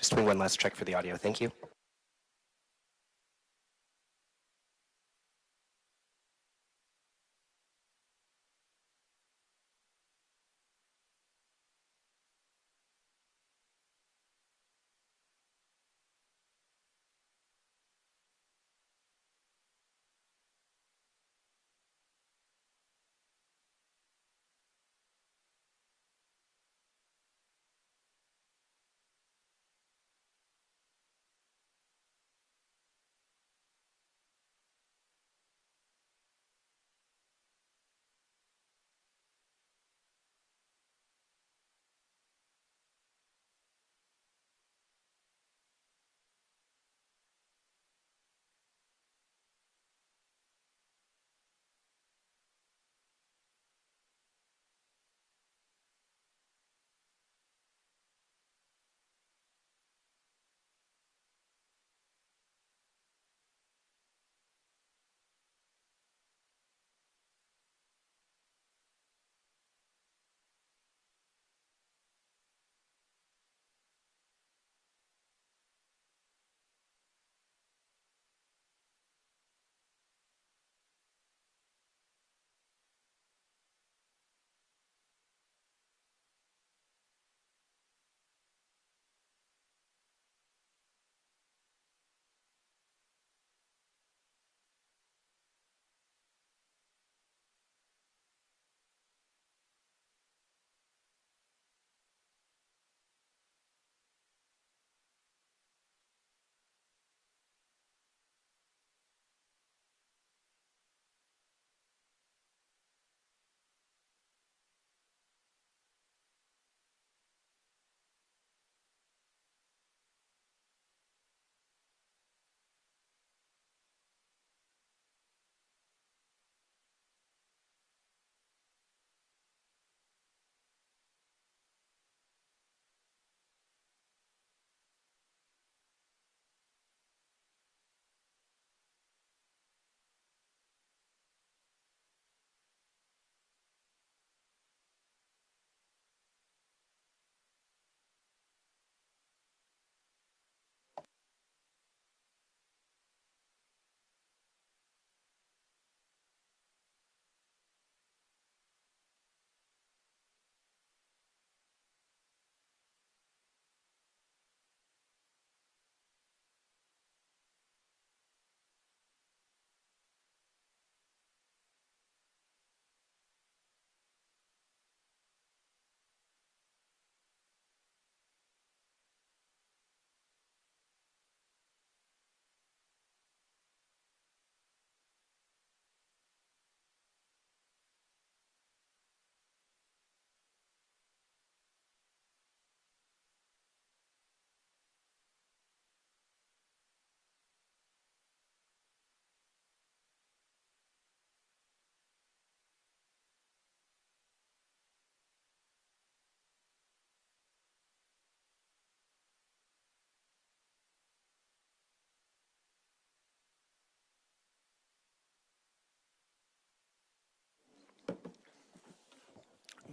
Just doing one last check for the audio. Thank you.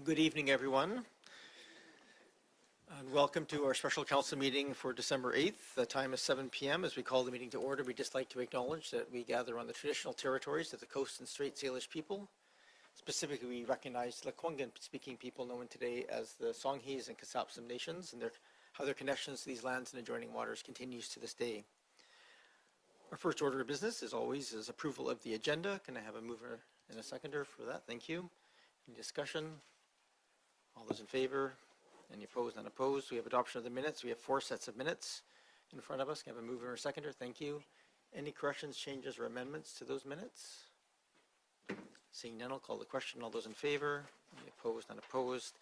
Good evening, everyone, and welcome to our special council meeting for December 8th. The time is 7 p.m. As we call the meeting to order, we'd just like to acknowledge that we gather on the traditional territories of the Coast and Strait Salish people. Specifically, we recognize Lekwungen-speaking people known today as the Songhees and Kasapsum nations, and how their connections to these lands and adjoining waters continues to this day. Our first order of business, as always, is approval of the agenda. Can I have a mover and a seconder for that? Thank you. Any discussion? All those in favor? Any opposed? None opposed. We have adoption of the minutes. We have 4 sets of minutes in front of us. Can I have a mover or a seconder? Thank you. Any corrections, changes, or amendments to those minutes? Seeing none, I'll call the question. All those in favor? Any opposed? None opposed.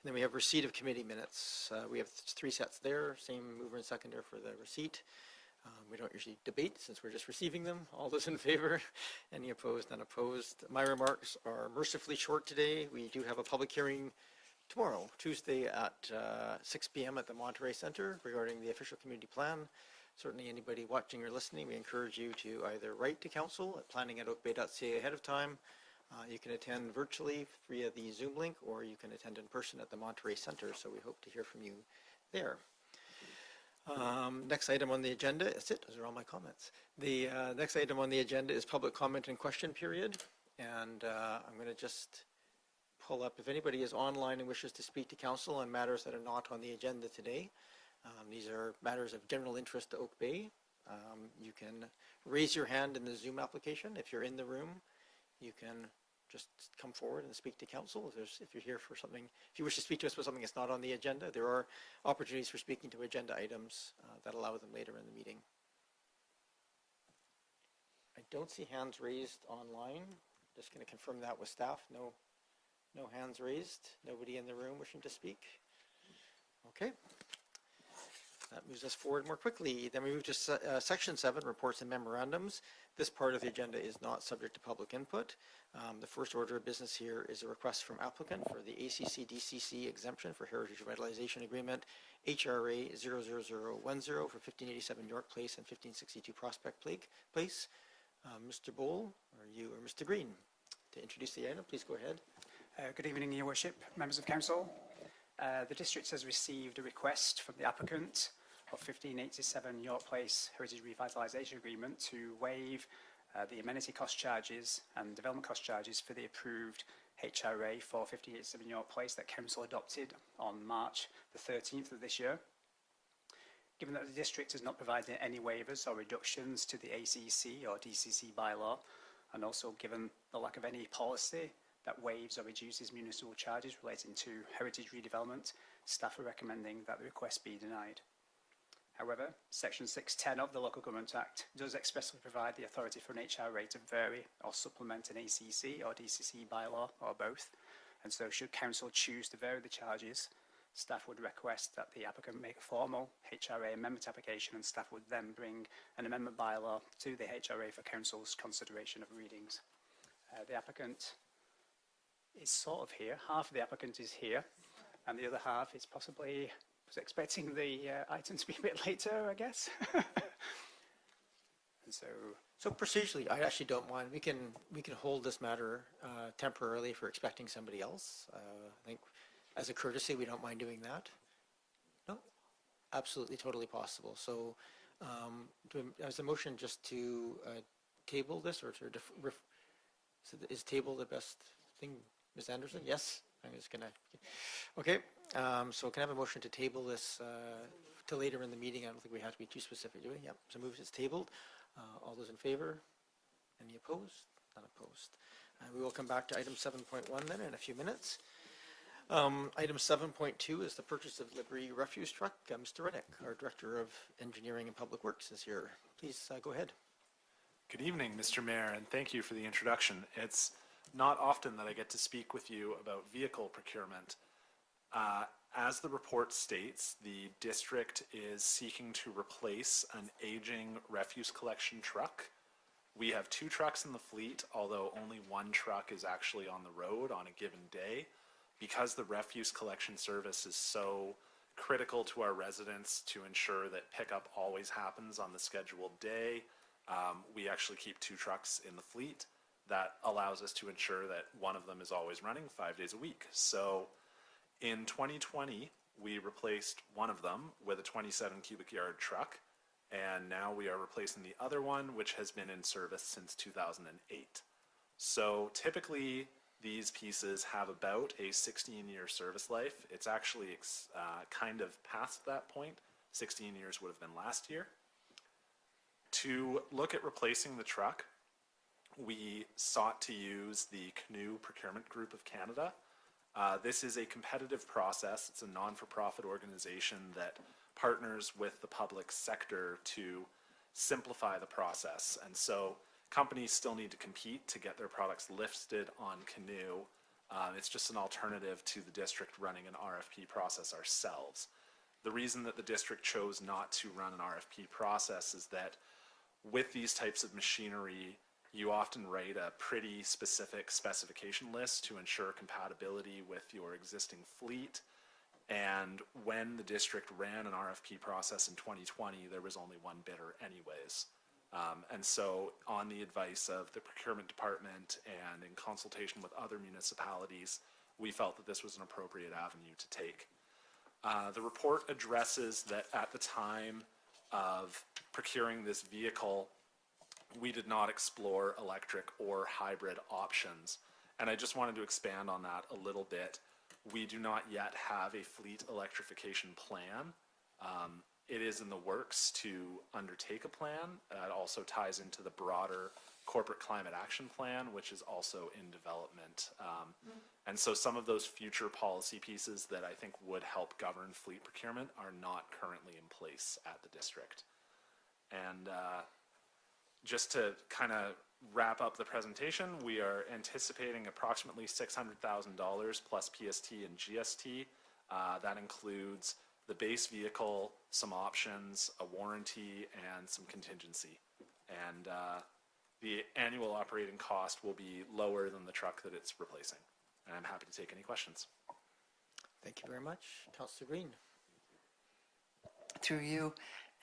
And then we have receipt of committee minutes. We have 3 sets there. Same mover and seconder for the receipt. We don't usually debate since we're just receiving them. All those in favor? Any opposed? None opposed. My remarks are mercifully short today. We do have a public hearing tomorrow, Tuesday at 6 p.m. at the Monterey Center regarding the official community plan. Certainly anybody watching or listening, we encourage you to either write to council at planning@oakbay.ca ahead of time. You can attend virtually via the Zoom link, or you can attend in person at the Monterey Center, so we hope to hear from you there. Next item on the agenda, that's it, those are all my comments. The next item on the agenda is public comment and question period. And I'm going to just pull up, if anybody is online and wishes to speak to council on matters that are not on the agenda today. These are matters of general interest to Oak Bay. You can raise your hand in the Zoom application. If you're in the room, you can just come forward and speak to council. If you're here for something, if you wish to speak to us about something that's not on the agenda, there are opportunities for speaking to agenda items that allow them later in the meeting. I don't see hands raised online. Just going to confirm that with staff. No hands raised. Nobody in the room wishing to speak. Okay. That moves us forward more quickly. Then we move to section 7, reports and memorandums. This part of the agenda is not subject to public input. The first order of business here is a request from applicant for the ACC-DCC exemption for Heritage Revitalization Agreement, HRA 00010 for 1587 York Place and 1562 Prospect Place. Mr. Bowl, or you or Mr. Green, to introduce the item, please go ahead. Good evening, Your Worship, members of council. The district has received a request from the applicant of 1587 York Place Heritage Revitalisation Agreement to waive the amenity cost charges and development cost charges for the approved HRA for 1587 York Place that council adopted on March the 13th of this year. Given that the district has not provided any waivers or reductions to the ACC or DCC bylaw, and also given the lack of any policy that waives or reduces municipal charges relating to heritage redevelopment, staff are recommending that the request be denied. However, Section 610 of the Local Government Act does expressly provide the authority for an HRA to vary or supplement an ACC or DCC bylaw, or both, and so should council choose to vary the charges, staff would request that the applicant make a formal HRA amendment application, and staff would then bring an amendment bylaw to the HRA for council's consideration of readings. The applicant is sort of here. Half of the applicant is here, and the other half is possibly was expecting the item to be a bit later, I guess. And So procedurally, I actually don't mind. We can hold this matter temporarily if we're expecting somebody else. I think as a courtesy, we don't mind doing that. No, absolutely, totally possible. So as a motion just to table this, or to so is table the best thing, Ms. Anderson? Yes? I'm just gonna, okay. So can I have a motion to table this to later in the meeting? I don't think we have to be too specific, do we? Yep, so move is tabled. All those in favor? Any opposed? None opposed. We will come back to item 7.1 then in a few minutes. Item 7.2 is the purchase of Liberty refuse truck. Mr. Reddick, our Director of Engineering and Public Works, is here. Please go ahead. Good evening, Mr. Mayor, and thank you for the introduction. It's not often that I get to speak with you about vehicle procurement. As the report states, the district is seeking to replace an aging refuse collection truck. We have 2 trucks in the fleet, although only 1 truck is actually on the road on a given day. Because the refuse collection service is so critical to our residents to ensure that pickup always happens on the scheduled day, we actually keep 2 trucks in the fleet. That allows us to ensure that one of them is always running 5 days a week. So in 2020, we replaced one of them with a 27 cubic yard truck, and now we are replacing the other one, which has been in service since 2008. So typically, these pieces have about a 16-year service life. It's actually kind of past that point. 16 years would have been last year. To look at replacing the truck, we sought to use the Canoe Procurement Group of Canada. This is a competitive process. It's a non-for-profit organization that partners with the public sector to simplify the process. And so companies still need to compete to get their products listed on Canoe. It's just an alternative to the district running an RFP process ourselves. The reason that the district chose not to run an RFP process is that with these types of machinery, you often write a pretty specific specification list to ensure compatibility with your existing fleet. And when the district ran an RFP process in 2020, there was only one bidder anyways. And so on the advice of the procurement department and in consultation with other municipalities, we felt that this was an appropriate avenue to take. The report addresses that at the time of procuring this vehicle, we did not explore electric or hybrid options. And I just wanted to expand on that a little bit. We do not yet have a fleet electrification plan. It is in the works to undertake a plan. It also ties into the broader corporate climate action plan, which is also in development. And so some of those future policy pieces that I think would help govern fleet procurement are not currently in place at the district. And just to kind of wrap up the presentation, we are anticipating approximately $600,000 plus PST and GST. That includes the base vehicle, some options, a warranty, and some contingency. And the annual operating cost will be lower than the truck that it's replacing. And I'm happy to take any questions. Thank you very much. Councillor Green. Through you,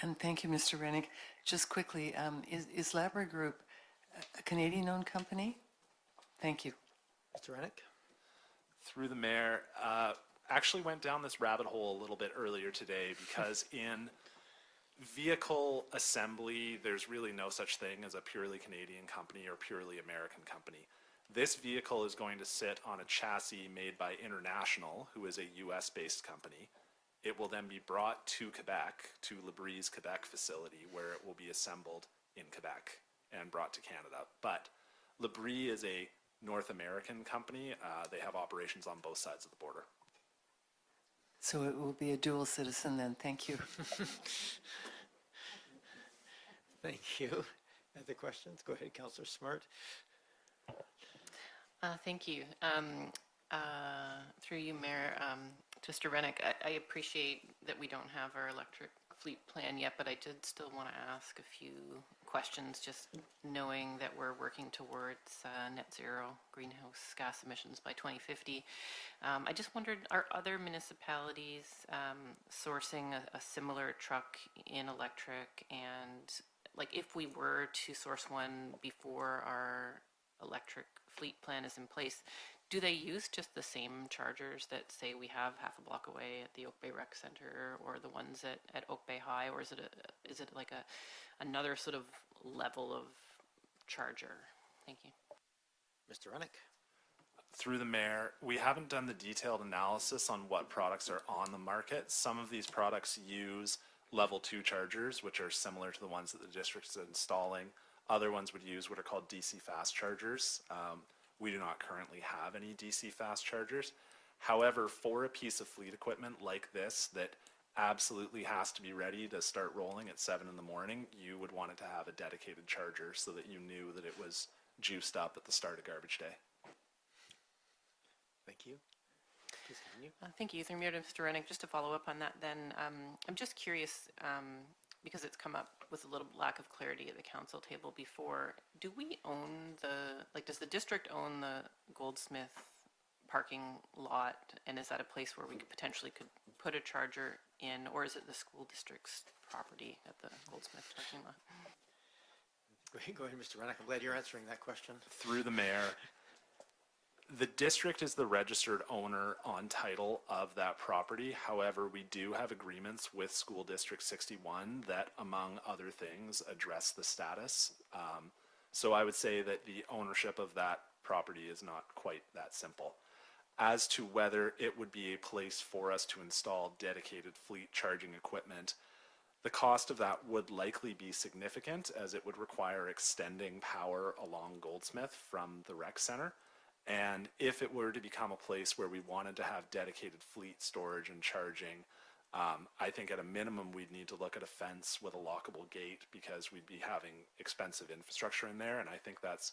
and thank you, Mr. Rennick. Just quickly, is Labrador Group a Canadian-owned company? Thank you. Mr. Rennick. Through the mayor, actually went down this rabbit hole a little bit earlier today because in vehicle assembly, there's really no such thing as a purely Canadian company or purely American company. This vehicle is going to sit on a chassis made by International, who is a US-based company. It will then be brought to Quebec, to Labree's Quebec facility, where it will be assembled in Quebec and brought to Canada. But Labree is a North American company. They have operations on both sides of the border. So it will be a dual citizen then. Thank you. Thank you. Other questions? Go ahead, Councillor Smart. Thank you. Through you, Mayor, Mr. Rennick, I appreciate that we don't have our electric fleet plan yet, but I did still want to ask a few questions, just knowing that we're working towards net zero greenhouse gas emissions by 2050. I just wondered, are other municipalities sourcing a similar truck in electric? And like, if we were to source one before our electric fleet plan is in place, do they use just the same chargers that, say, we have half a block away at the Oak Bay Rec Center, or the ones at Oak Bay High, or is it like another sort of level of charger? Thank you. Mr. Rennick. Through the mayor, we haven't done the detailed analysis on what products are on the market. Some of these products use level 2 chargers, which are similar to the ones that the district is installing. Other ones would use what are called DC fast chargers. We do not currently have any DC fast chargers. However, for a piece of fleet equipment like this that absolutely has to be ready to start rolling at 7 in the morning, you would want it to have a dedicated charger so that you knew that it was juiced up at the start of garbage day. Thank you. Please continue. Thank you. Through me to Mr. Rennick, just to follow up on that then, I'm just curious, because it's come up with a little lack of clarity at the council table before, do we own does the district own the Goldsmith parking lot, and is that a place where we potentially could put a charger in, or is it the school district's property at the Goldsmith parking lot? Go ahead, Mr. Rennick. I'm glad you're answering that question. Through the mayor, the district is the registered owner on title of that property. However, we do have agreements with School District 61 that, among other things, address the status. So I would say that the ownership of that property is not quite that simple. As to whether it would be a place for us to install dedicated fleet charging equipment, the cost of that would likely be significant, as it would require extending power along Goldsmith from the rec center. And if it were to become a place where we wanted to have dedicated fleet storage and charging, I think at a minimum we'd need to look at a fence with a lockable gate, because we'd be having expensive infrastructure in there, and I think that's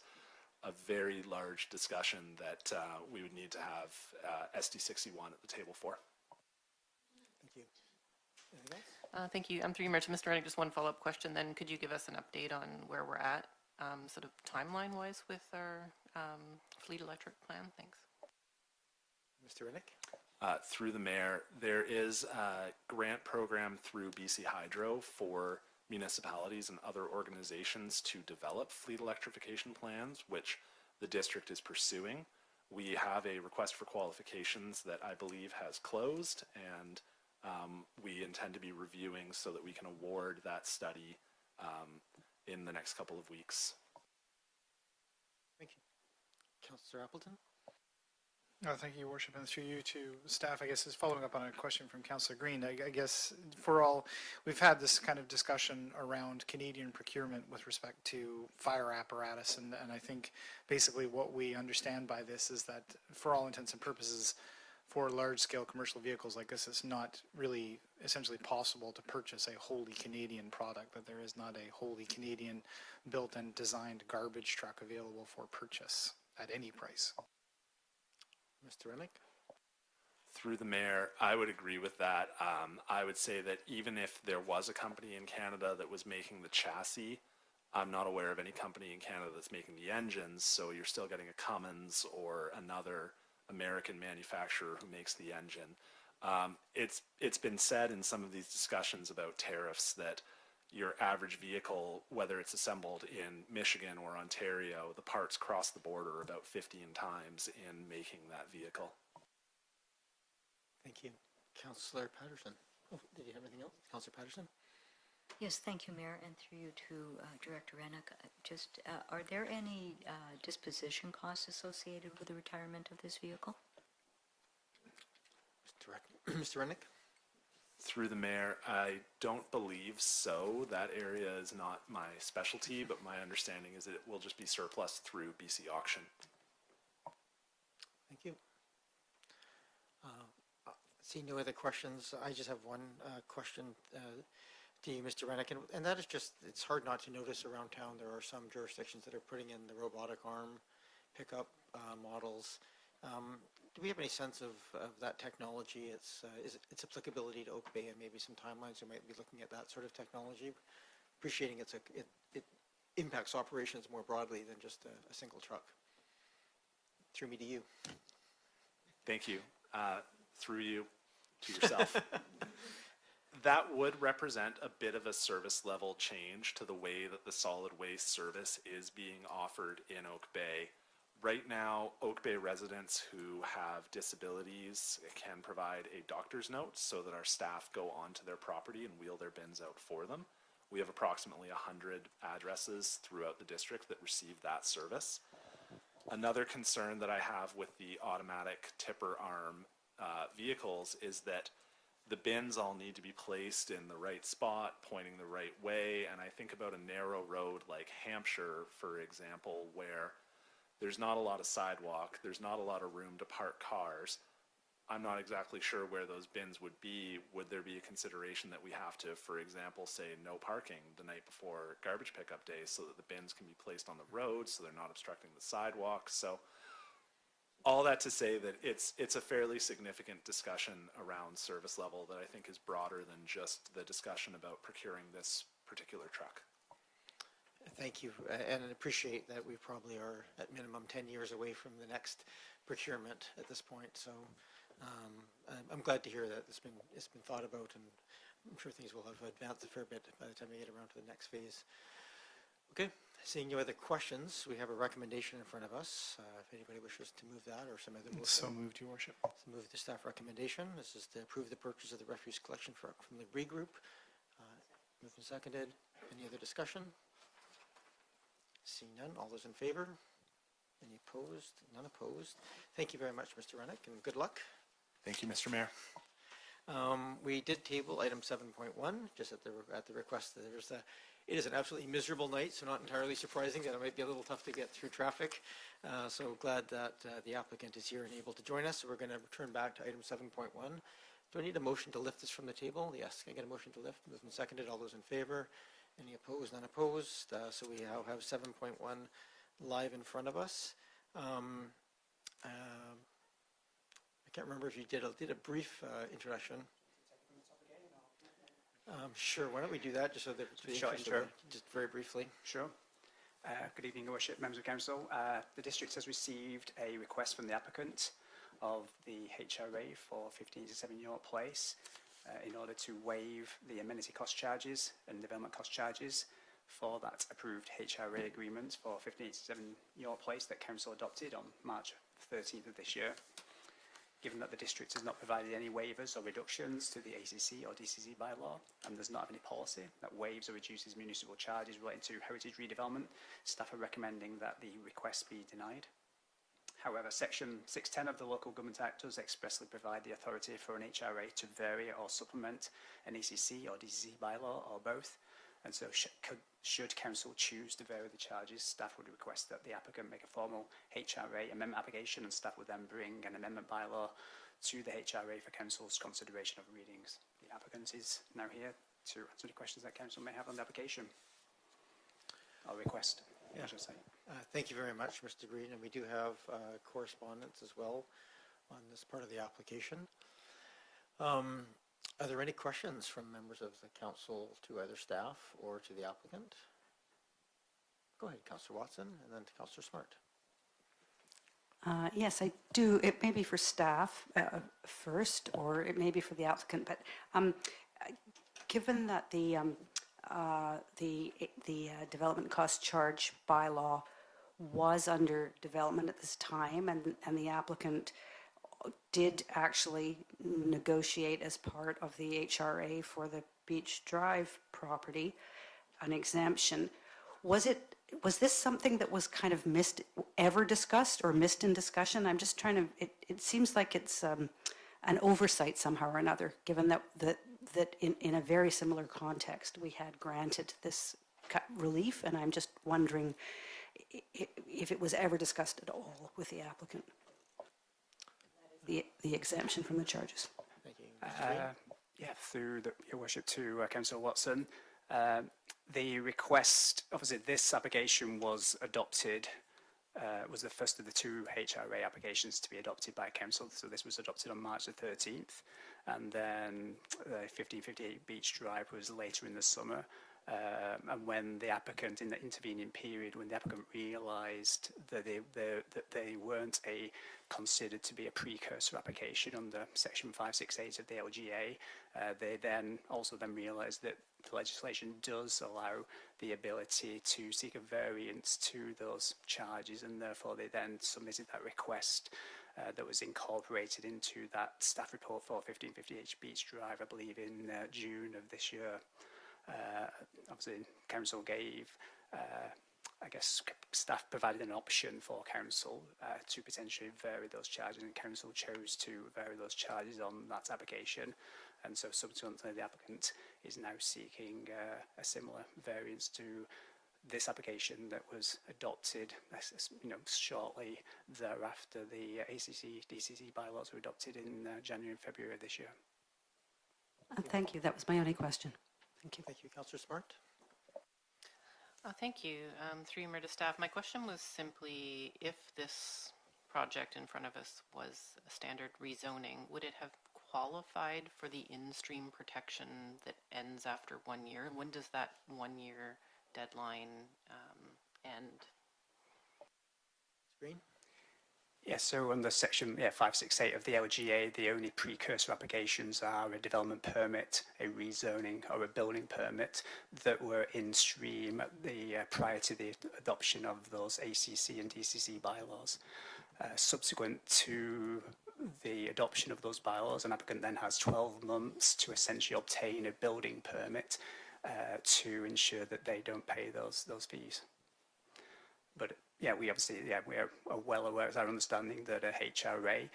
a very large discussion that we would need to have SD61 at the table for. Thank you. Anything else? Thank you. Through you, Mayor, to Mr. Rennick, just one follow-up question then. Could you give us an update on where we're at, sort of timeline-wise, with our fleet electric plan? Thanks. Mr. Rennick. Through the mayor, there is a grant program through BC Hydro for municipalities and other organizations to develop fleet electrification plans, which the district is pursuing. We have a request for qualifications that I believe has closed, and we intend to be reviewing so that we can award that study in the next couple of weeks. Thank you. Councillor Appleton? Thank you, Your Worship, and through you to staff. I guess is following up on a question from Councillor Green. I guess for all, we've had this kind of discussion around Canadian procurement with respect to fire apparatus, and I think basically what we understand by this is that for all intents and purposes, for large-scale commercial vehicles like this, it's not really essentially possible to purchase a wholly Canadian product, that there is not a wholly Canadian built and designed garbage truck available for purchase at any price. Mr. Rennick? Through the mayor, I would agree with that. I would say that even if there was a company in Canada that was making the chassis, I'm not aware of any company in Canada that's making the engines, so you're still getting a Cummins or another American manufacturer who makes the engine. It's been said in some of these discussions about tariffs that your average vehicle, whether it's assembled in Michigan or Ontario, the parts cross the border about 15 times in making that vehicle. Thank you. Councillor Patterson? Oh, did you have anything else? Councillor Patterson? Yes, thank you, Mayor, and through you to Director Rennick. Just, are there any disposition costs associated with the retirement of this vehicle? Mr. Rennick? Through the mayor, I don't believe so. That area is not my specialty, but my understanding is that it will just be surplus through BC Auction. Thank you. Seeing no other questions, I just have one question to you, Mr. Rennick, and that is just, it's hard not to notice around town there are some jurisdictions that are putting in the robotic arm pickup models. Do we have any sense of that technology, its applicability to Oak Bay, and maybe some timelines we might be looking at that sort of technology? Appreciating it impacts operations more broadly than just a single truck. Through me to you. Thank you. Through you to yourself. That would represent a bit of a service level change to the way that the solid waste service is being offered in Oak Bay. Right now, Oak Bay residents who have disabilities can provide a doctor's note so that our staff go onto their property and wheel their bins out for them. We have approximately 100 addresses throughout the district that receive that service. Another concern that I have with the automatic tipper arm vehicles is that the bins all need to be placed in the right spot, pointing the right way, and I think about a narrow road like Hampshire, for example, where there's not a lot of sidewalk, there's not a lot of room to park cars. I'm not exactly sure where those bins would be. Would there be a consideration that we have to, for example, say no parking the night before garbage pickup day so that the bins can be placed on the road so they're not obstructing the sidewalk? So all that to say that it's a fairly significant discussion around service level that I think is broader than just the discussion about procuring this particular truck. Thank you, and I appreciate that we probably are at minimum 10 years away from the next procurement at this point. So I'm glad to hear that it's been thought about, and I'm sure things will have advanced a fair bit by the time we get around to the next phase. Okay, seeing no other questions, we have a recommendation in front of us. If anybody wishes to move that or some other motion. So moved, Your Worship. Let's move the staff recommendation. This is to approve the purchase of the refuse collection from the Bree Group. Moved and seconded. Any other discussion? Seeing none, all those in favor? Any opposed? None opposed. Thank you very much, Mr. Rennick, and good luck. Thank you, Mr. Mayor. We did table item 7.1, just at the request. It is an absolutely miserable night, so not entirely surprising that it might be a little tough to get through traffic. So glad that the applicant is here and able to join us. So we're going to return back to item 7.1. Do I need a motion to lift this from the table? Yes, can I get a motion to lift? Moved and seconded. All those in favor? Any opposed? None opposed. So we now have 7.1 live in front of us. I can't remember if you did a brief introduction. Sure, why don't we do that just so that just very briefly. Sure. Good evening, Your Worship, members of council. The district has received a request from the applicant of the HRA for 1587 York Place in order to waive the amenity cost charges and development cost charges for that approved HRA agreement for 1587 York Place that council adopted on March 13th of this year. given that the district has not provided any waivers or reductions to the ACC or DCC bylaw, and does not have any policy that waives or reduces municipal charges relating to heritage redevelopment, staff are recommending that the request be denied. However, Section 610 of the Local Government Act does expressly provide the authority for an HRA to vary or supplement an ACC or DCC bylaw or both. And so should council choose to vary the charges, staff would request that the applicant make a formal HRA amendment application, and staff would then bring an amendment bylaw to the HRA for council's consideration of readings. The applicant is now here to answer any questions that council may have on the application. Or request, I should say. Thank you very much, Mr. Green, and we do have correspondence as well on this part of the application. Are there any questions from members of the council to either staff or to the applicant? Go ahead, Councillor Watson, and then to Councillor Smart. Yes, I do. It may be for staff first, or it may be for the applicant. But given that the development cost charge bylaw was under development at this time, and the applicant did actually negotiate as part of the HRA for the Beach Drive property an exemption, was this something that was kind of ever discussed or missed in discussion? I'm just trying to, it seems like it's an oversight somehow or another, given that in a very similar context we had granted this relief, and I'm just wondering if it was ever discussed at all with the applicant, the exemption from the charges. Thank you. Mr. Green? Yeah, through your worship to Councillor Watson. The request, obviously this application was adopted, was the first of the two HRA applications to be adopted by council. So this was adopted on March the 13th. And then 1558 Beach Drive was later in the summer. And when the applicant, in the intervening period, when the applicant realised that they weren't considered to be a precursor application under Section 568 of the LGA, they then realised that the legislation does allow the ability to seek a variance to those charges, and therefore they then submitted that request that was incorporated into that staff report for 1558 Beach Drive, I believe in June of this year. Obviously, council gave, I guess, staff provided an option for council to potentially vary those charges, and council chose to vary those charges on that application. And so subsequently, the applicant is now seeking a similar variance to this application that was adopted, shortly thereafter the ACC, DCC bylaws were adopted in January and February of this year. Thank you. That was my only question. Thank you. Thank you, Councillor Smart. Thank you. Through your mayor to staff, my question was simply, if this project in front of us was a standard rezoning, would it have qualified for the in-stream protection that ends after 1 year? When does that 1 year deadline end? Green? Yes, so under Section 568 of the LGA, the only precursor applications are a development permit, a rezoning, or a building permit that were in stream prior to the adoption of those ACC and DCC bylaws. Subsequent to the adoption of those bylaws, an applicant then has 12 months to essentially obtain a building permit to ensure that they don't pay those fees. But yeah, we are well aware, as our understanding, that a HRA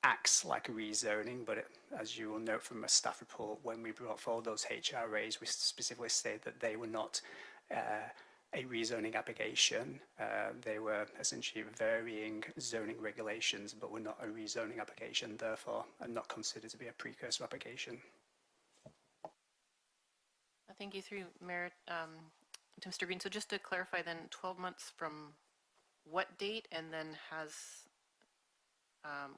acts like a rezoning, but as you will note from a staff report, when we brought forward those HRAs, we specifically stated that they were not a rezoning application. They were essentially varying zoning regulations, but were not a rezoning application, therefore, are not considered to be a precursor application. Thank you. Through Mayor to Mr. Green. So just to clarify then, 12 months from what date, and then has,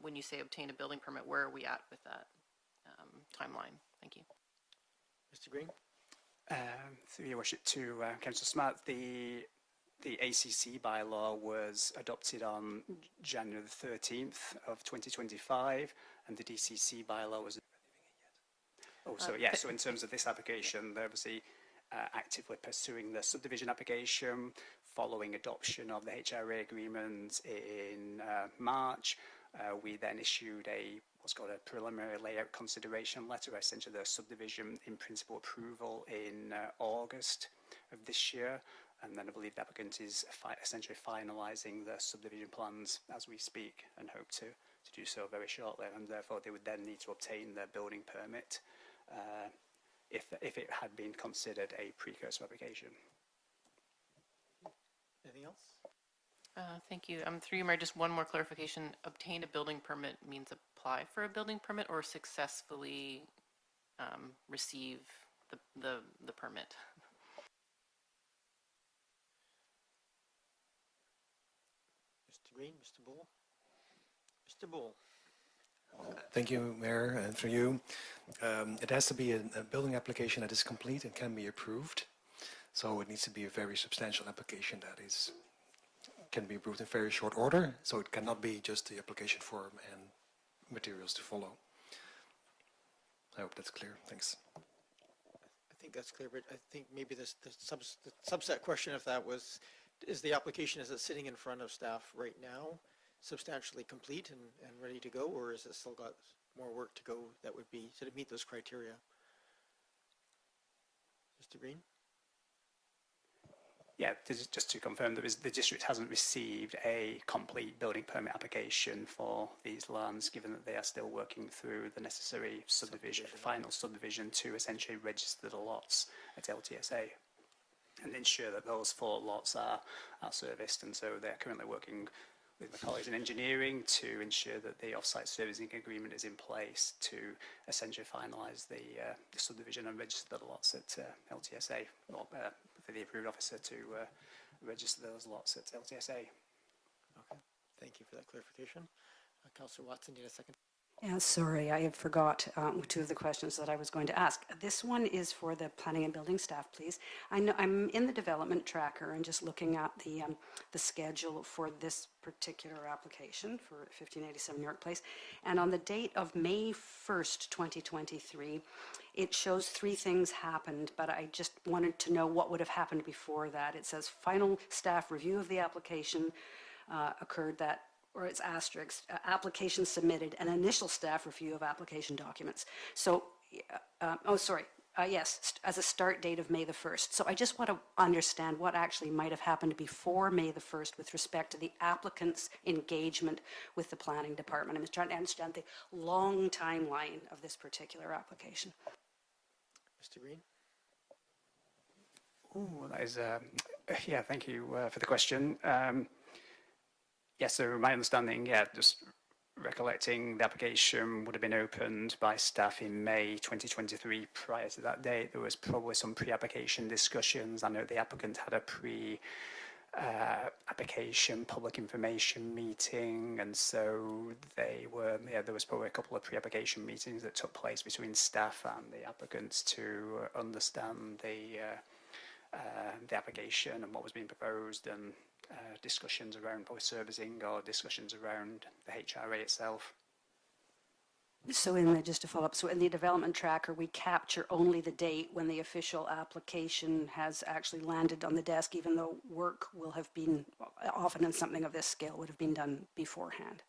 when you say obtain a building permit, where are we at with that timeline? Thank you. Mr. Green? Through your worship to Councillor Smart, the ACC bylaw was adopted on January the 13th of 2025, and the DCC bylaw was... so in terms of this application, they're obviously actively pursuing the subdivision application following adoption of the HRA agreement in March. We then issued what's called a preliminary layout consideration letter, essentially the subdivision in principle approval in August of this year. And then I believe the applicant is essentially finalising the subdivision plans as we speak and hope to do so very shortly. And therefore they would then need to obtain their building permit if it had been considered a precursor application. Anything else? Thank you. Through you, Mayor, just one more clarification. Obtain a building permit means apply for a building permit or successfully receive the permit? Mr. Green, Mr. Bull? Mr. Bull? Thank you, Mayor, and through you. It has to be a building application that is complete and can be approved. So it needs to be a very substantial application that can be approved in very short order. So it cannot be just the application form and materials to follow. I hope that's clear. Thanks. I think that's clear, but I think maybe the subset question of that was, is the application, is it sitting in front of staff right now, substantially complete and ready to go, or is it still got more work to go that would be, to meet those criteria? Mr. Green? Yeah, just to confirm, the district hasn't received a complete building permit application for these lands, given that they are still working through the necessary final subdivision to essentially register the lots at LTSA and ensure that those 4 lots are serviced. And so they're currently working with my colleagues in engineering to ensure that the off-site servicing agreement is in place to essentially finalise the subdivision and register the lots at LTSA, or for the approved officer to register those lots at LTSA. Okay, thank you for that clarification. Councillor Watson, you had a second? Yeah, sorry, I forgot 2 of the questions that I was going to ask. This one is for the planning and building staff, please. I know I'm in the development tracker and just looking at the schedule for this particular application for 1587 York Place. And on the date of May 1st, 2023, it shows 3 things happened, but I just wanted to know what would have happened before that. It says final staff review of the application occurred that, or it's asterisk, application submitted, an initial staff review of application documents. So, yes, as a start date of May the 1st. So I just want to understand what actually might have happened before May the 1st with respect to the applicant's engagement with the planning department. I'm just trying to understand the long timeline of this particular application. Mr. Green? Oh, that is, yeah, thank you for the question. Yes, so my understanding, yeah, just recollecting the application would have been opened by staff in May 2023. Prior to that date, there was probably some pre-application discussions. I know the applicant had a application public information meeting, and so there was probably a couple of pre-application meetings that took place between staff and the applicants to understand the application and what was being proposed, and discussions around probably servicing or discussions around the HRA itself. So just to follow up, so in the development tracker, we capture only the date when the official application has actually landed on the desk, even though work will have been, often in something of this scale, would have been done beforehand.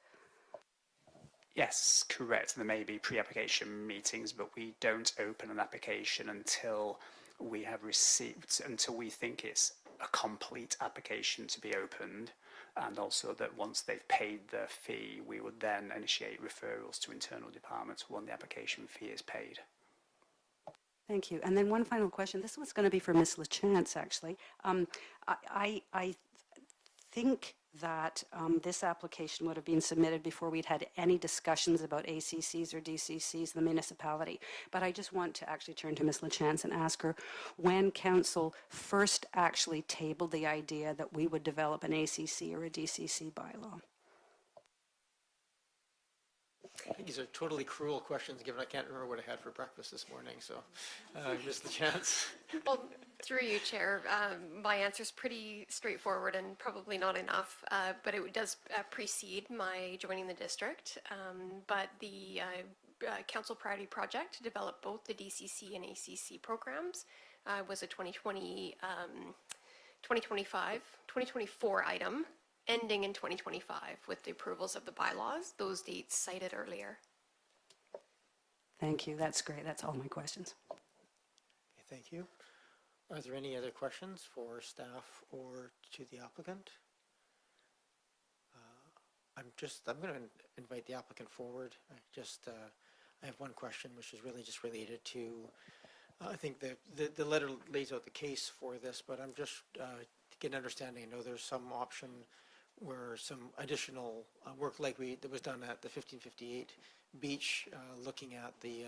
Yes, correct. There may be pre-application meetings, but we don't open an application until we have received, until we think it's a complete application to be opened, and also that once they've paid the fee, we would then initiate referrals to internal departments when the application fee is paid. Thank you. And then one final question. This was going to be for Ms. LaChance, actually. I think that this application would have been submitted before we'd had any discussions about ACCs or DCCs, the municipality. But I just want to actually turn to Ms. LaChance and ask her when Council first actually tabled the idea that we would develop an ACC or a DCC bylaw. I think these are totally cruel questions, given I can't remember what I had for breakfast this morning, so missed the chance. Well, through you, Chair, my answer is pretty straightforward and probably not enough, but it does precede my joining the district. But the Council Priority Project to develop both the DCC and ACC programs was a 2024 item ending in 2025 with the approvals of the bylaws, those dates cited earlier. Thank you. That's great. That's all my questions. Okay, thank you. Are there any other questions for staff or to the applicant? I'm going to invite the applicant forward. I have one question, which is really just related to, I think the letter lays out the case for this, but I'm just to get an understanding. I know there's some option where some additional work that was done at the 1558 beach, looking at the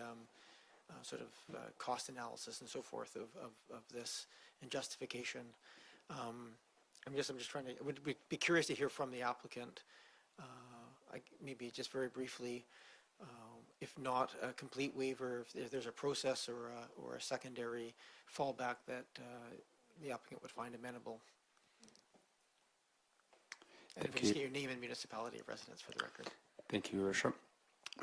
sort of cost analysis and so forth of this and justification. I'm just trying to, would be curious to hear from the applicant, maybe just very briefly, if not a complete waiver, if there's a process or a secondary fallback that the applicant would find amenable. And if we just get your name and municipality of residence for the record. Thank you, Your Worship.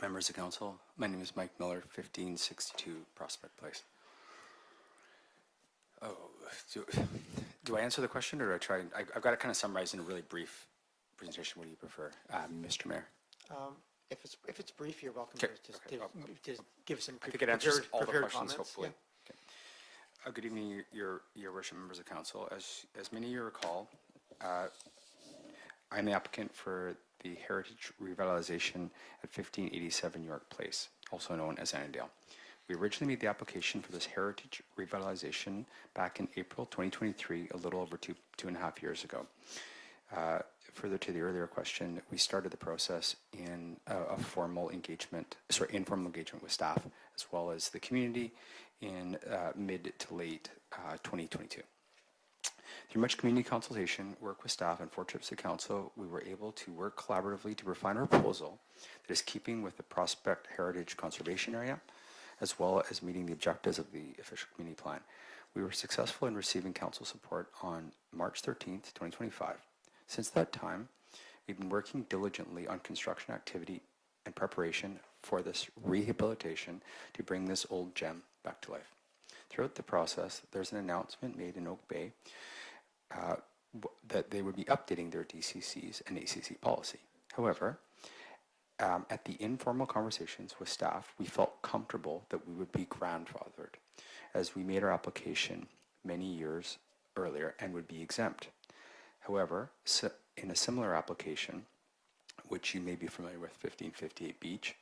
Members of Council, my name is Mike Miller, 1562 Prospect Place. Oh, do I answer the question, or do I try? I've got it kind of summarized in a really brief presentation. What do you prefer, Mr. Mayor? If it's brief, you're welcome Okay, to give some I think it answers all the prepared questions, comments. hopefully. Yeah. Okay. Good evening, Your Worship, members of Council. As many of you recall, I'm the applicant for the Heritage Revitalization at 1587 York Place, also known as Annandale. We originally made the application for this Heritage Revitalization back in April 2023, a little over two and a half years ago. Further to the earlier question, we started the process in informal engagement with staff as well as the community in mid to late 2022. Through much community consultation, work with staff, and 4 trips to council, we were able to work collaboratively to refine a proposal that is keeping with the Prospect Heritage Conservation Area, as well as meeting the objectives of the official community plan. We were successful in receiving council support on March 13th, 2025. Since that time, we've been working diligently on construction activity and preparation for this rehabilitation to bring this old gem back to life. Throughout the process, there's an announcement made in Oak Bay that they would be updating their DCCs and ACC policy. However, at the informal conversations with staff, we felt comfortable that we would be grandfathered as we made our application many years earlier and would be exempt. However, in a similar application, which you may be familiar with, 1558 Beach,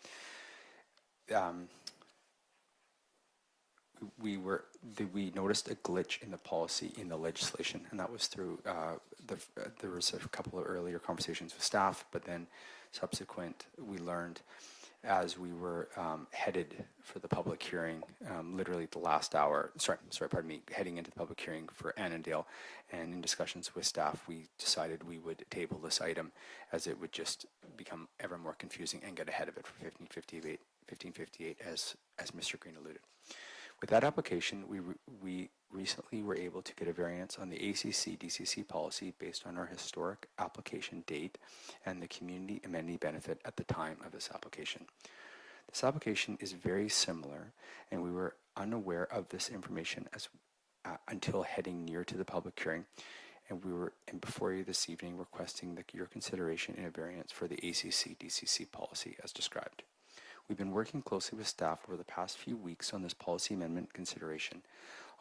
we noticed a glitch in the policy in the legislation, and that was through there was a couple of earlier conversations with staff, but then subsequent we learned as we were headed for the public hearing, literally the last hour, heading into the public hearing for Annandale, and in discussions with staff, we decided we would table this item as it would just become ever more confusing and get ahead of it for 1558 as Mr. Green alluded. With that application, we recently were able to get a variance on the ACC-DCC policy based on our historic application date and the community amenity benefit at the time of this application. This application is very similar, and we were unaware of this information until heading near to the public hearing, and we were before you this evening requesting your consideration in a variance for the ACC-DCC policy as described. We've been working closely with staff over the past few weeks on this policy amendment consideration.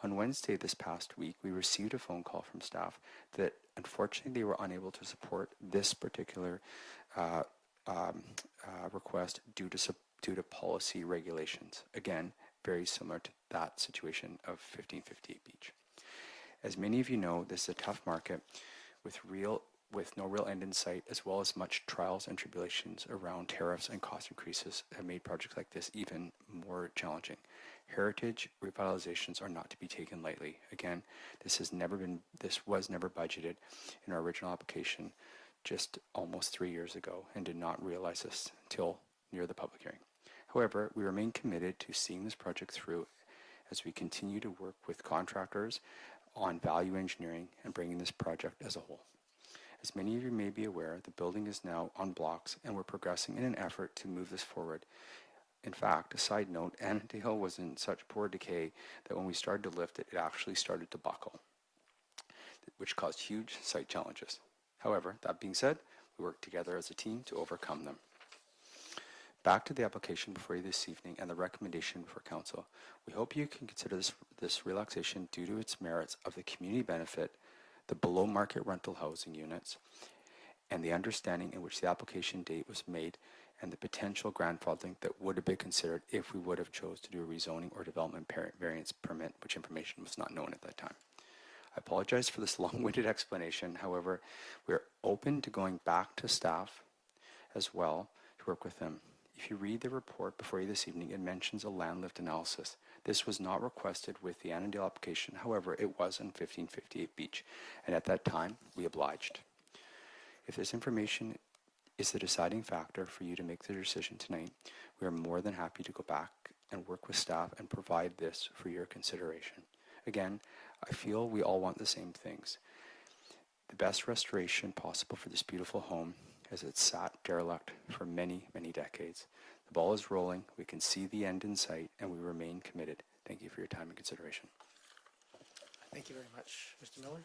On Wednesday this past week, we received a phone call from staff that unfortunately they were unable to support this particular request due to policy regulations. Again, very similar to that situation of 1558 Beach. As many of you know, this is a tough market with no real end in sight, as well as much trials and tribulations around tariffs and cost increases have made projects like this even more challenging. Heritage revitalizations are not to be taken lightly. Again, this was never budgeted in our original application just almost 3 years ago and did not realize this until near the public hearing. However, we remain committed to seeing this project through as we continue to work with contractors on value engineering and bringing this project as a whole. As many of you may be aware, the building is now on blocks and we're progressing in an effort to move this forward. In fact, a side note, Annandale was in such poor decay that when we started to lift it, it actually started to buckle, which caused huge site challenges. However, that being said, we worked together as a team to overcome them. Back to the application before you this evening and the recommendation for council. We hope you can consider this relaxation due to its merits of the community benefit, the below market rental housing units, and the understanding in which the application date was made and the potential grandfathering that would have been considered if we would have chose to do a rezoning or development variance permit, which information was not known at that time. I apologize for this long-winded explanation. However, we are open to going back to staff as well to work with them. If you read the report before you this evening, it mentions a land lift analysis. This was not requested with the Annandale application. However, it was in 1558 Beach, and at that time, we obliged. If this information is the deciding factor for you to make the decision tonight, we are more than happy to go back and work with staff and provide this for your consideration. Again, I feel we all want the same things. The best restoration possible for this beautiful home as it sat derelict for many, many decades. The ball is rolling, we can see the end in sight, and we remain committed. Thank you for your time and consideration. Thank you very much, Mr. Miller.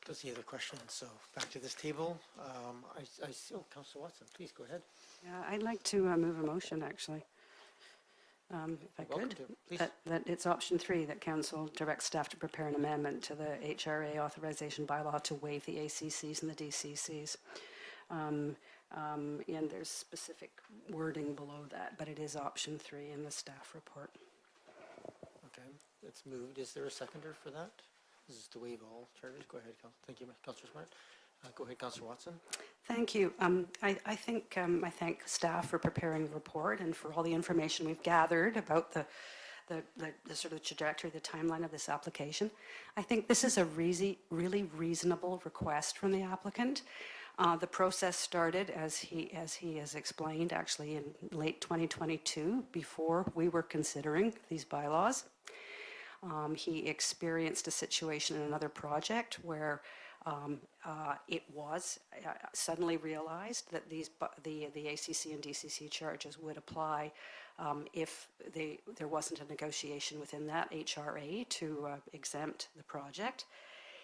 Don't see other questions, so back to this table. I see, oh, Councillor Watson, please go ahead. Yeah, I'd like to move a motion, actually, if I Welcome could. to, please. That it's option 3, that council directs staff to prepare an amendment to the HRA authorization bylaw to waive the ACCs and the DCCs. And there's specific wording below that, but it is option 3 in the staff report. Okay, it's moved. Is there a seconder for that? This is to waive all charges. Go ahead, thank you, Councillor Smart. Go ahead, Councillor Watson. Thank you. I thank staff for preparing the report and for all the information we've gathered about the sort of trajectory, the timeline of this application. I think this is a really reasonable request from the applicant. The process started, as he has explained, actually in late 2022, before we were considering these bylaws. He experienced a situation in another project where it was suddenly realized that the ACC and DCC charges would apply if there wasn't a negotiation within that HRA to exempt the project.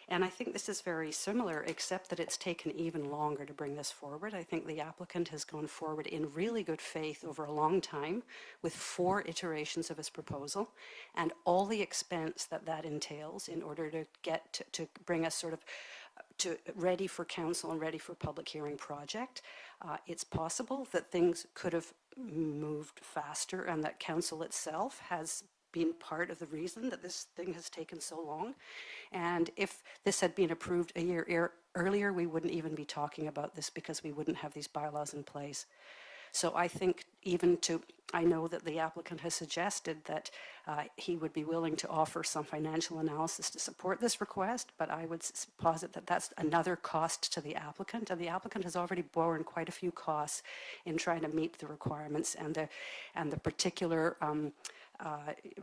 And I think this is very similar, except that it's taken even longer to bring this forward. I think the applicant has gone forward in really good faith over a long time with 4 iterations of his proposal and all the expense that entails in order to get to bring us sort of to ready for council and ready for public hearing project. It's possible that things could have moved faster and that council itself has been part of the reason that this thing has taken so long. And if this had been approved a year earlier, we wouldn't even be talking about this because we wouldn't have these bylaws in place. So I think I know that the applicant has suggested that he would be willing to offer some financial analysis to support this request, but I would posit that that's another cost to the applicant, and the applicant has already borne quite a few costs in trying to meet the requirements and the particular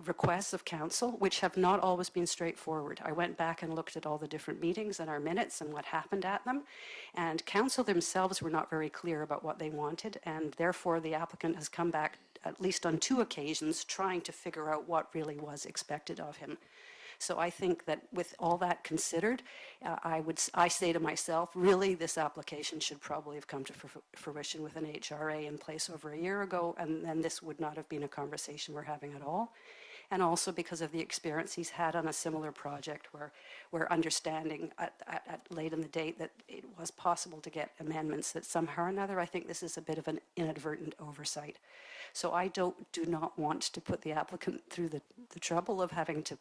requests of council, which have not always been straightforward. I went back and looked at all the different meetings and our minutes and what happened at them, and council themselves were not very clear about what they wanted, and therefore the applicant has come back at least on 2 occasions trying to figure out what really was expected of him. So I think that with all that considered, I say to myself, really, this application should probably have come to fruition with an HRA in place over a year ago, and then this would not have been a conversation we're having at all. And also because of the experience he's had on a similar project where we're understanding at late in the date that it was possible to get amendments that somehow or another, I think this is a bit of an inadvertent oversight. So I do not want to put the applicant through the trouble of having to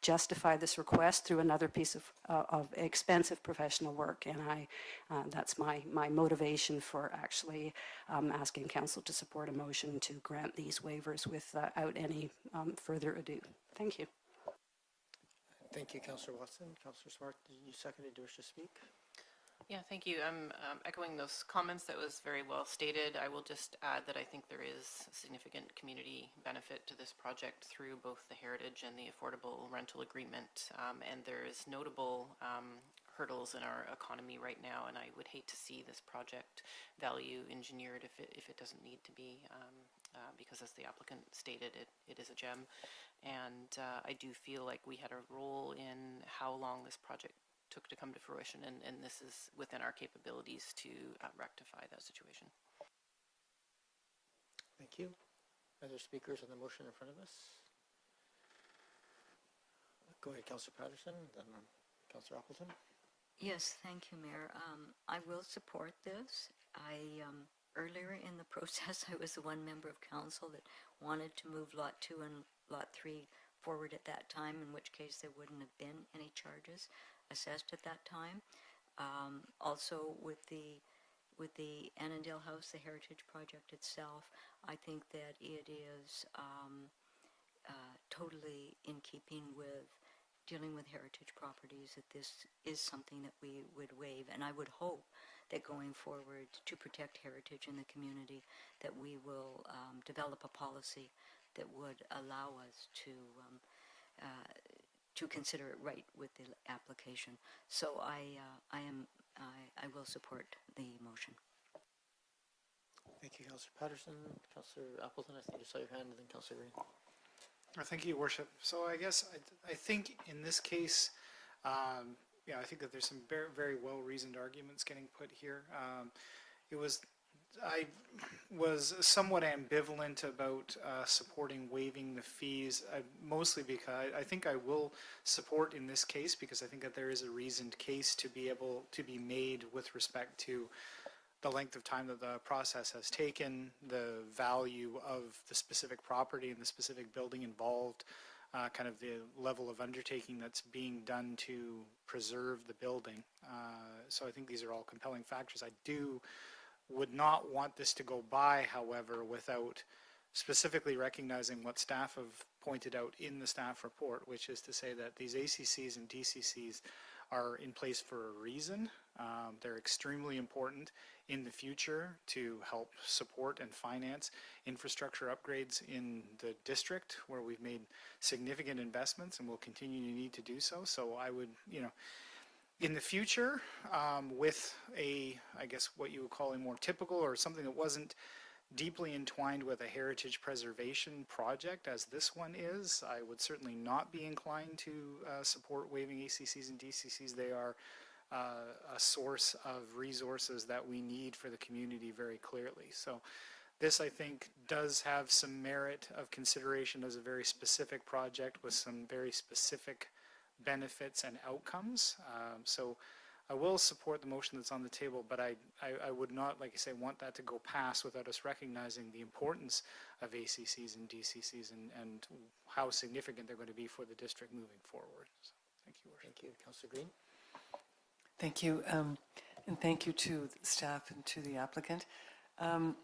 justify this request through another piece of expensive professional work. And that's my motivation for actually asking council to support a motion to grant these waivers without any further ado. Thank you. Thank you, Councillor Watson. Councillor Smart, you seconded, do you wish to speak? Yeah, thank you. I'm echoing those comments. That was very well stated. I will just add that I think there is significant community benefit to this project through both the heritage and the affordable rental agreement. And there is notable hurdles in our economy right now, and I would hate to see this project value engineered if it doesn't need to be, because as the applicant stated, it is a gem. And I do feel like we had a role in how long this project took to come to fruition, and this is within our capabilities to rectify that situation. Thank you. Other speakers on the motion in front of us? Go ahead, Councillor Patterson, then Councillor Appleton. Yes, thank you, Mayor. I will support this. Earlier in the process, I was the one member of council that wanted to move Lot 2 and Lot 3 forward at that time, in which case there wouldn't have been any charges assessed at that time. Also, with the Annandale House, the Heritage Project itself, I think that it is totally in keeping with dealing with heritage properties, that this is something that we would waive. And I would hope that going forward to protect heritage in the community, that we will develop a policy that would allow us to consider it right with the application. So I will support the motion. Thank you, Councillor Patterson. Councillor Appleton, I think you saw your hand, and then Councillor Green. Thank you, Your Worship. So I guess I think in this case, I think that there's some very, very well-reasoned arguments getting put here. I was somewhat ambivalent about supporting waiving the fees, mostly because I think I will support in this case, because I think that there is a reasoned case to be able to be made with respect to the length of time that the process has taken, the value of the specific property and the specific building involved, kind of the level of undertaking that's being done to preserve the building. So I think these are all compelling factors. I would not want this to go by, however, without specifically recognizing what staff have pointed out in the staff report, which is to say that these ACCs and DCCs are in place for a reason. They're extremely important in the future to help support and finance infrastructure upgrades in the district, where we've made significant investments and will continue to need to do so. So I would, in the future, with I guess what you would call a more typical, or something that wasn't deeply entwined with a heritage preservation project as this one is, I would certainly not be inclined to support waiving ACCs and DCCs. They are a source of resources that we need for the community very clearly. So this, I think, does have some merit of consideration as a very specific project with some very specific benefits and outcomes. So I will support the motion that's on the table, but I would not, like I say, want that to go past without us recognizing the importance of ACCs and DCCs and how significant they're going to be for the district moving forward. So, thank you, Worship. Thank you. Councillor Green. Thank you, and thank you to the staff and to the applicant. I'm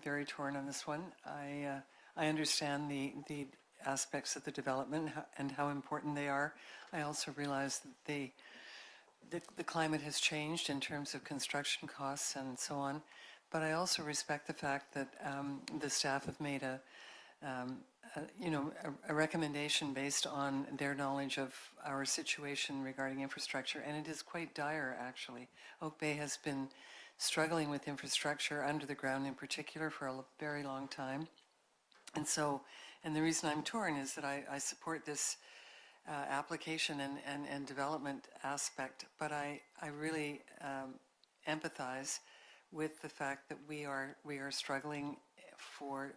very torn on this one. I understand the aspects of the development and how important they are. I also realize that the climate has changed in terms of construction costs and so on, but I also respect the fact that the staff have made a recommendation based on their knowledge of our situation regarding infrastructure, and it is quite dire, actually. Oak Bay has been struggling with infrastructure under the ground in particular for a very long time. And the reason I'm torn is that I support this application and development aspect, but I really empathize with the fact that we are struggling for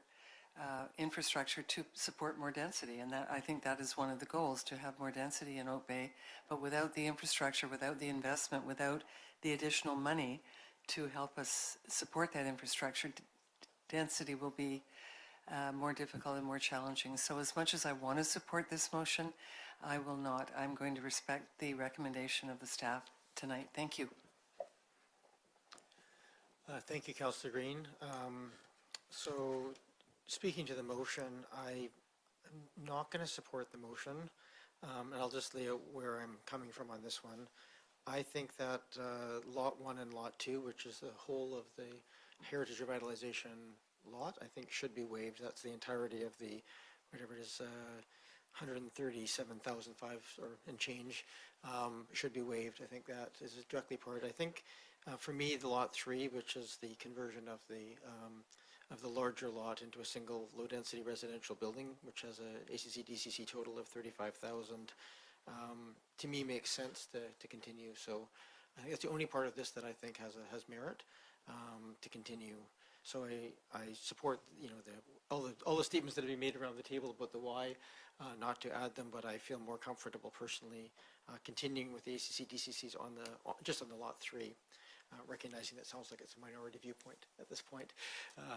infrastructure to support more density, and that I think that is one of the goals, to have more density in Oak Bay. But without the infrastructure, without the investment, without the additional money to help us support that infrastructure, density will be more difficult and more challenging. So as much as I want to support this motion, I will not. I'm going to respect the recommendation of the staff tonight. Thank you. Thank you, Councillor Green. So speaking to the motion, I'm not going to support the motion, and I'll just lay out where I'm coming from on this one. I think that Lot 1 and Lot 2, which is the whole of the heritage revitalization lot, I think should be waived. That's the entirety of the, whatever it is, 137,005 or and change, should be waived. I think that is directly part. I think for me, the Lot 3, which is the conversion of the larger lot into a single low-density residential building, which has a ACC-DCC total of 35,000, to me makes sense to continue. So I think that's the only part of this that I think has merit to continue. So I support, you know, all the statements that have been made around the table about the why, not to add them, but I feel more comfortable personally continuing with the ACC DCCs just on the lot 3. Recognizing that sounds like it's a minority viewpoint at this point.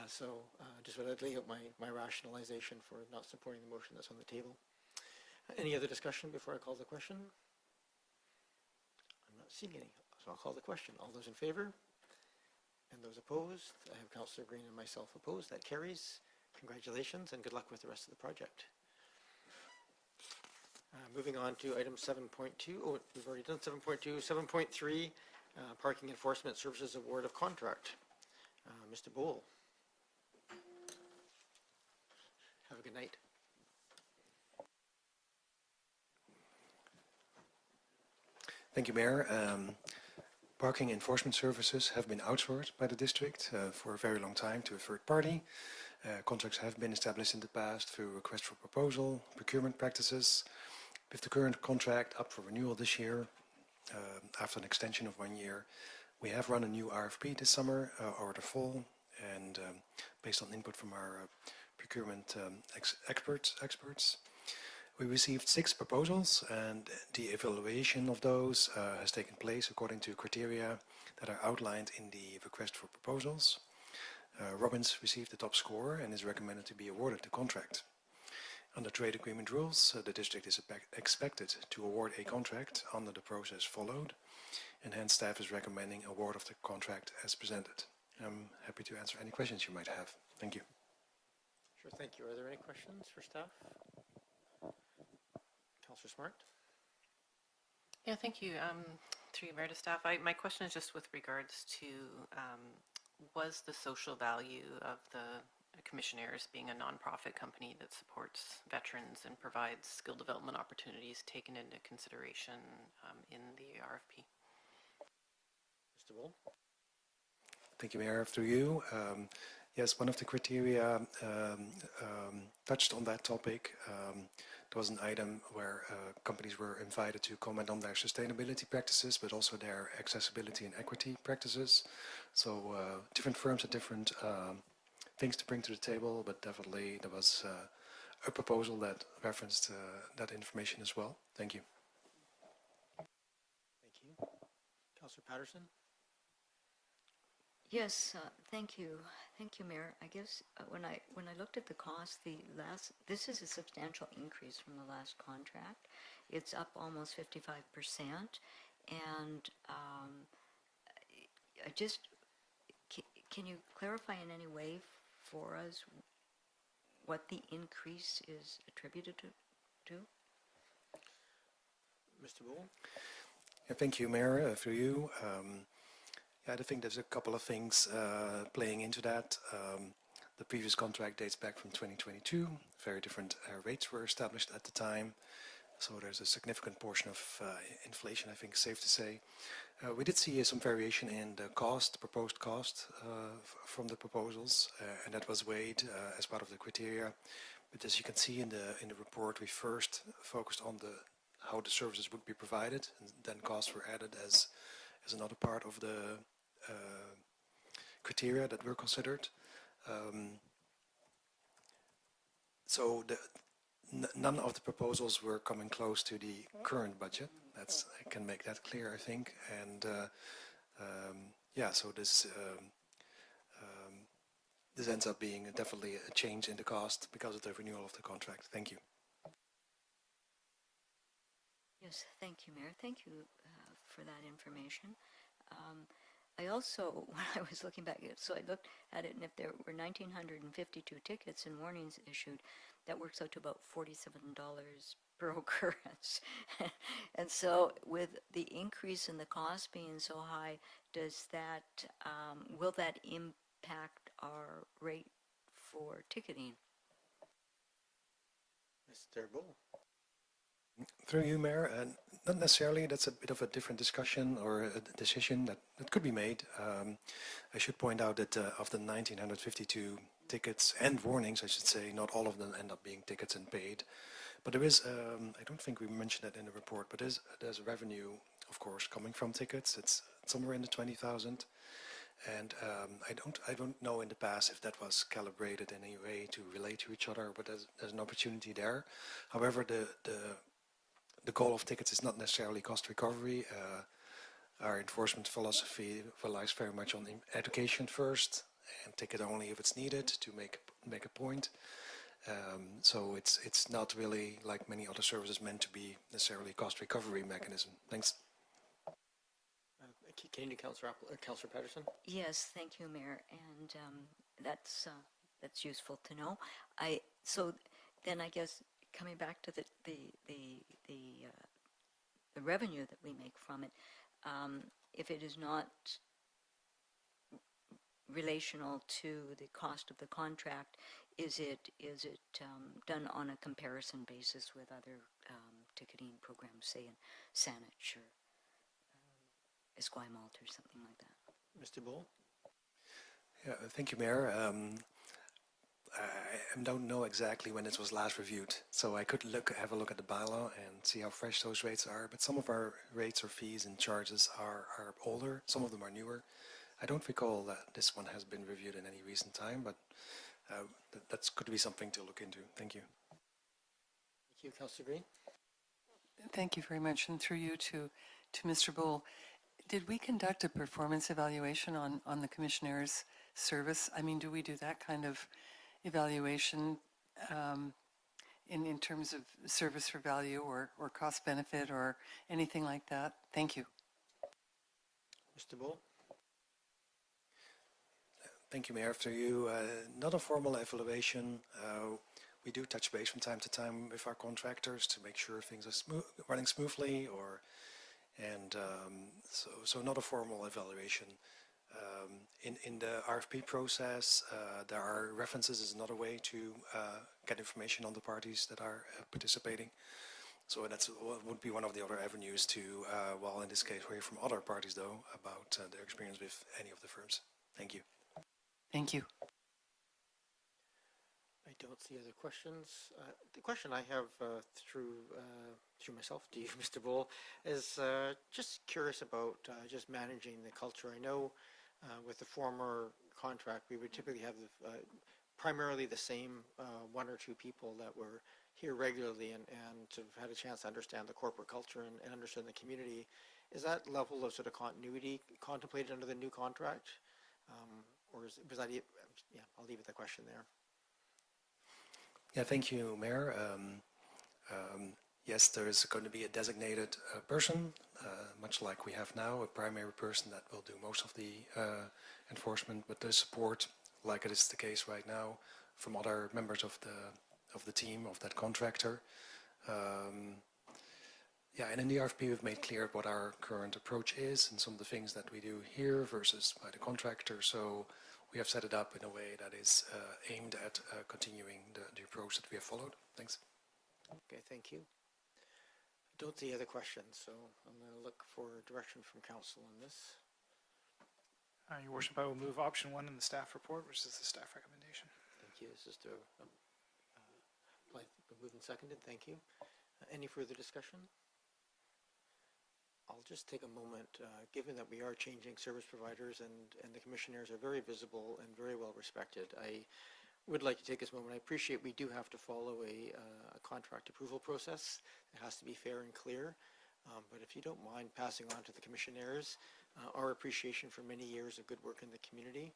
So just want to lay out my rationalization for not supporting the motion that's on the table. Any other discussion before I call the question? I'm not seeing any, so I'll call the question. All those in favor? And those opposed? I have Councillor Green and myself opposed. That carries. Congratulations and good luck with the rest of the project. Moving on to item 7.2. Oh, we've already done 7.2. 7.3. Parking Enforcement Services Award of Contract. Mr. Bowl. Have a good night. Thank you, Mayor. Parking enforcement services have been outsourced by the district for a very long time to a third party. Contracts have been established in the past through request for proposal, procurement practices. With the current contract up for renewal this year, after an extension of 1 year, we have run a new RFP this summer or the fall, and based on input from our procurement experts, we received 6 proposals, and the evaluation of those has taken place according to criteria that are outlined in the request for proposals. Robbins received the top score and is recommended to be awarded the contract. Under trade agreement rules, the district is expected to award a contract under the process followed, and hence staff is recommending award of the contract as presented. I'm happy to answer any questions you might have. Thank you. Sure, thank you. Are there any questions for staff? Councillor Smart? Yeah, thank you. Through you, Mayor, to staff. My question is just with regards to was the social value of the Commissionaires being a nonprofit company that supports veterans and provides skill development opportunities taken into consideration in the RFP? Mr. Bull? Thank you, Mayor. Through you. Yes, one of the criteria touched on that topic. There was an item where companies were invited to comment on their sustainability practices, but also their accessibility and equity practices. So different firms have different things to bring to the table, but definitely there was a proposal that referenced that information as well. Thank you. Thank you. Councillor Patterson? Yes, thank you. Thank you, Mayor. I guess when I looked at the cost, this is a substantial increase from the last contract. It's up almost 55%, and can you clarify in any way for us what the increase is attributed to? Mr. Bull? Yeah, thank you, Mayor. Through you. I think there's a couple of things playing into that. The previous contract dates back from 2022. Very different rates were established at the time. So there's a significant portion of inflation, I think, safe to say. We did see some variation in the proposed cost from the proposals, and that was weighed as part of the criteria. But as you can see in the report, we first focused on how the services would be provided, and then costs were added as another part of the criteria that were considered. So none of the proposals were coming close to the current budget. I can make that clear, I think. And so this ends up being definitely a change in the cost because of the renewal of the contract. Thank you. Yes, thank you, Mayor. Thank you for that information. I also, when I was looking back, so I looked at it, and if there were 1,952 tickets and warnings issued, that works out to about $47 per occurrence. And so with the increase in the cost being so high, does that, will that impact our rate for ticketing? Mr. Bull? Through you, Mayor, and not necessarily. That's a bit of a different discussion or a decision that could be made. I should point out that of the 1,952 tickets and warnings, I should say, not all of them end up being tickets and paid. But there is, I don't think we mentioned it in the report, but there's revenue, of course, coming from tickets. It's somewhere in the 20,000. And I don't know in the past if that was calibrated in any way to relate to each other, but there's an opportunity there. However, the goal of tickets is not necessarily cost recovery. Our enforcement philosophy relies very much on education first, and ticket only if it's needed to make a point. So it's not really like many other services meant to be necessarily cost recovery mechanism. Thanks. Canadian Councillor Patterson. Yes, thank you, Mayor, and that's useful to know. So then I guess coming back to the revenue that we make from it, if it is not relational to the cost of the contract, is it done on a comparison basis with other ticketing programs, say in Saanich or Esquimalt or something like that? Mr. Bull. Yeah, thank you, Mayor. I don't know exactly when it was last reviewed, so I could have a look at the bylaw and see how fresh those rates are. But some of our rates or fees and charges are older. Some of them are newer. I don't recall that this one has been reviewed in any recent time, but that could be something to look into. Thank you. Thank you, Councillor Green. Thank you very much, and through you to Mr. Bull. Did we conduct a performance evaluation on the Commissionaire's service? I mean, do we do that kind of evaluation in terms of service for value or cost benefit or anything like that? Thank you. Mr. Bull. Thank you, Mayor. Through you, not a formal evaluation. We do touch base from time to time with our contractors to make sure things are running smoothly, so not a formal evaluation. In the RFP process, there are references as another way to get information on the parties that are participating. So that would be one of the other avenues to, well, in this case, hear from other parties, though, about their experience with any of the firms. Thank you. Thank you. I don't see other questions. The question I have through myself to you, Mr. Bull, is just curious about just managing the culture. I know with the former contract, we would typically have primarily the same one or two people that were here regularly and sort of had a chance to understand the corporate culture and understand the community. Is that level of sort of continuity contemplated under the new contract? Or was that, yeah, I'll leave it the question there. Yeah, thank you, Mayor. Yes, there is going to be a designated person, much like we have now, a primary person that will do most of the enforcement, but the support, like it is the case right now, from other members of the team of that contractor. Yeah, and in the RFP, we've made clear what our current approach is and some of the things that we do here versus by the contractor. So we have set it up in a way that is aimed at continuing the approach that we have followed. Thanks. Okay, thank you. I don't see other questions, so I'm going to look for direction from council on this. Your Worship, I will move option 1 in the staff report, which is the staff recommendation. Thank you. This is to moved and seconded. Thank you. Any further discussion? I'll just take a moment, given that we are changing service providers and the commissioners are very visible and very well respected. I would like to take this moment. I appreciate we do have to follow a contract approval process. It has to be fair and clear. But if you don't mind passing on to the commissioners our appreciation for many years of good work in the community.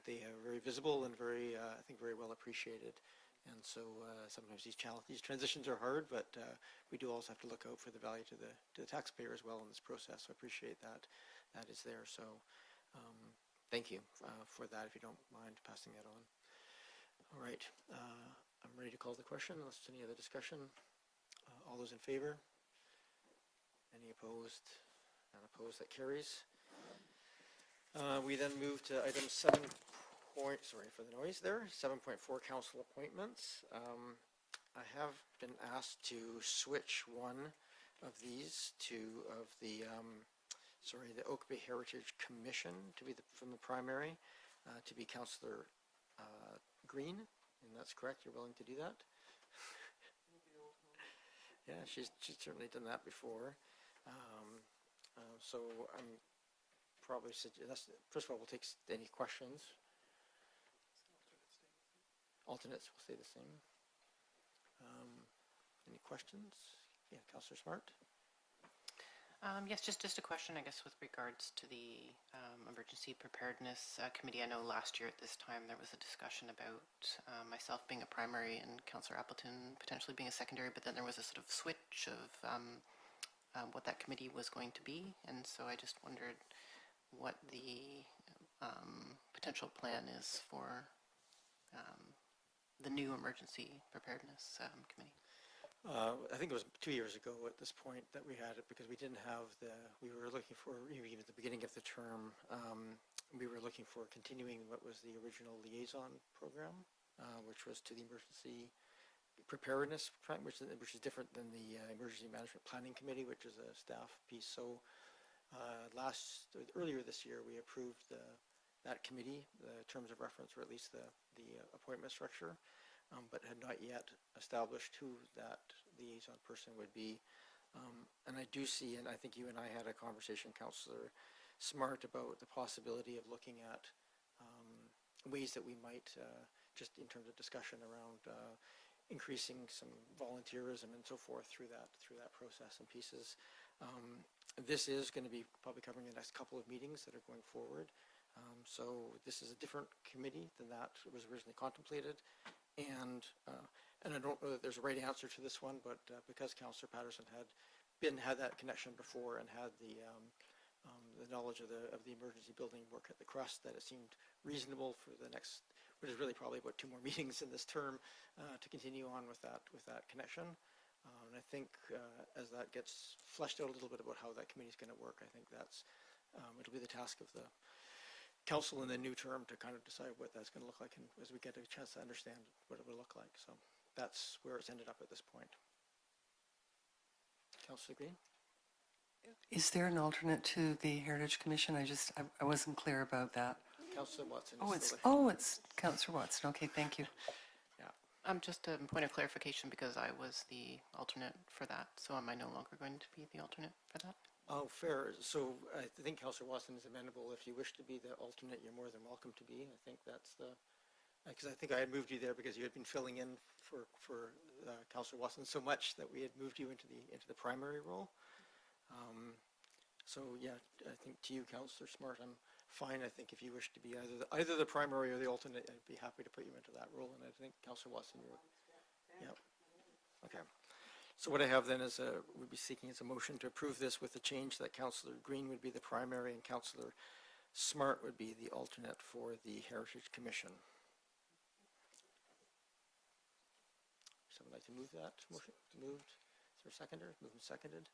They are very visible and very, I think, very well appreciated. And so sometimes these transitions are hard, but we do also have to look out for the value to the taxpayer as well in this process. So I appreciate that is there. So thank you for that, if you don't mind passing that on. All right, I'm ready to call the question unless there's any other discussion. All those in favor? Any opposed? None opposed, that carries. We then move to item 7. Sorry for the noise there. 7.4 council appointments. I have been asked to switch one of these the Oak Bay Heritage Commission to be from the primary to be Councillor Green, and that's correct. You're willing to do that? Yeah, she's certainly done that before. So I'm probably suggest, first of all, we'll take any questions. Alternates will stay the same. Any questions? Yeah, Councillor Smart? Yes, just a question, I guess, with regards to the Emergency Preparedness Committee. I know last year at this time there was a discussion about myself being a primary and Councillor Appleton potentially being a secondary, but then there was a sort of switch of what that committee was going to be. And so I just wondered what the potential plan is for the new Emergency Preparedness Committee. I think it was 2 years ago at this point that we had it, because we didn't have we were looking for, even at the beginning of the term, we were looking for continuing what was the original liaison program, which was to the Emergency Preparedness, which is different than the Emergency Management Planning Committee, which is a staff piece. So earlier this year, we approved that committee, the terms of reference, or at least the appointment structure, but had not yet established who that liaison person would be. And I do see, and I think you and I had a conversation, Councillor Smart, about the possibility of looking at ways that we might, just in terms of discussion around increasing some volunteerism and so forth through that process and pieces. This is going to be probably covering the next couple of meetings that are going forward. So this is a different committee than that was originally contemplated. And I don't know that there's a right answer to this one, but because Councillor Patterson had that connection before and had the knowledge of the emergency building work at the Crust, that it seemed reasonable for the next, which is really probably about 2 more meetings in this term, to continue on with that connection. And I think as that gets fleshed out a little bit about how that committee is going to work, I think it'll be the task of the council in the new term to kind of decide what that's going to look like, and as we get a chance to understand what it would look like. So that's where it's ended up at this point. Councillor Green? Is there an alternate to the Heritage Commission? I wasn't clear about that. Councillor Watson. It's Councillor Watson. Okay, thank you. Just a point of clarification, because I was the alternate for that, so am I no longer going to be the alternate for that? Oh, fair. So I think Councillor Watson is amenable. If you wish to be the alternate, you're more than welcome to be. I think that's because I think I had moved you there because you had been filling in for Councillor Watson so much that we had moved you into the primary role. So yeah, I think to you, Councillor Smart, I'm fine. I think if you wish to be either the primary or the alternate, I'd be happy to put you into that role. And I think Councillor Watson, yeah. Okay. So what I have then is we'd be seeking as a motion to approve this with the change that Councillor Green would be the primary and Councillor Smart would be the alternate for the Heritage Commission. Someone like to move that motion? Moved. Is there a seconder? Moved and seconded.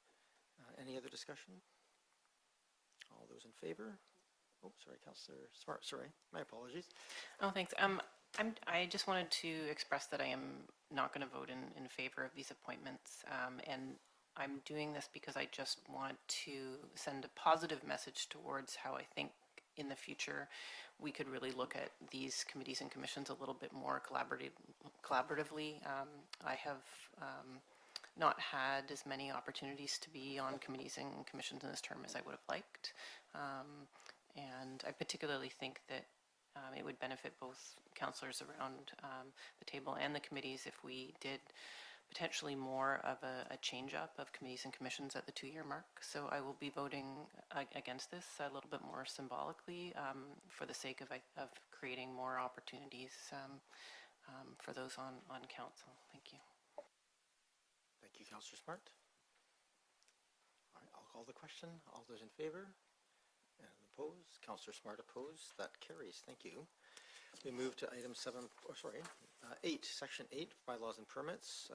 Any other discussion? All those in favor? Oh, sorry, Councillor Smart. Sorry, my apologies. Oh, thanks. I just wanted to express that I am not going to vote in favor of these appointments, and I'm doing this because I just want to send a positive message towards how I think in the future we could really look at these committees and commissions a little bit more collaboratively. I have not had as many opportunities to be on committees and commissions in this term as I would have liked, and I particularly think that it would benefit both councillors around the table and the committees if we did potentially more of a change-up of committees and commissions at the 2-year mark. So I will be voting against this a little bit more symbolically for the sake of creating more opportunities for those on council. Thank you. Thank you, Councillor Smart. All right, I'll call the question. All those in favor? And opposed? Councillor Smart opposed. That carries. Thank you. We move to item 8, Section 8, Bylaws and Permits.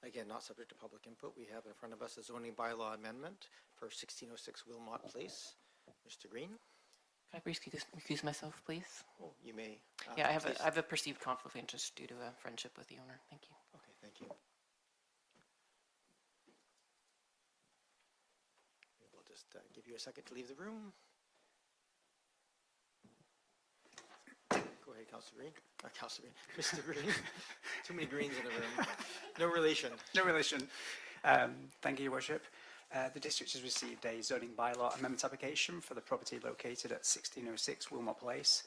Again, not subject to public input. We have in front of us a zoning bylaw amendment for 1606 Wilmot Place. Mr. Green? Can I recuse myself, please? Oh, you may. Yeah, I have a perceived conflict of interest due to a friendship with the owner. Thank you. Okay, thank you. We'll just give you a second to leave the room. Go ahead, Councillor Green. Councillor Green. Mr. Green. Too many greens in the room. No relation. No relation. Thank you, Your Worship. The district has received a zoning bylaw amendment application for the property located at 1606 Wilmot Place.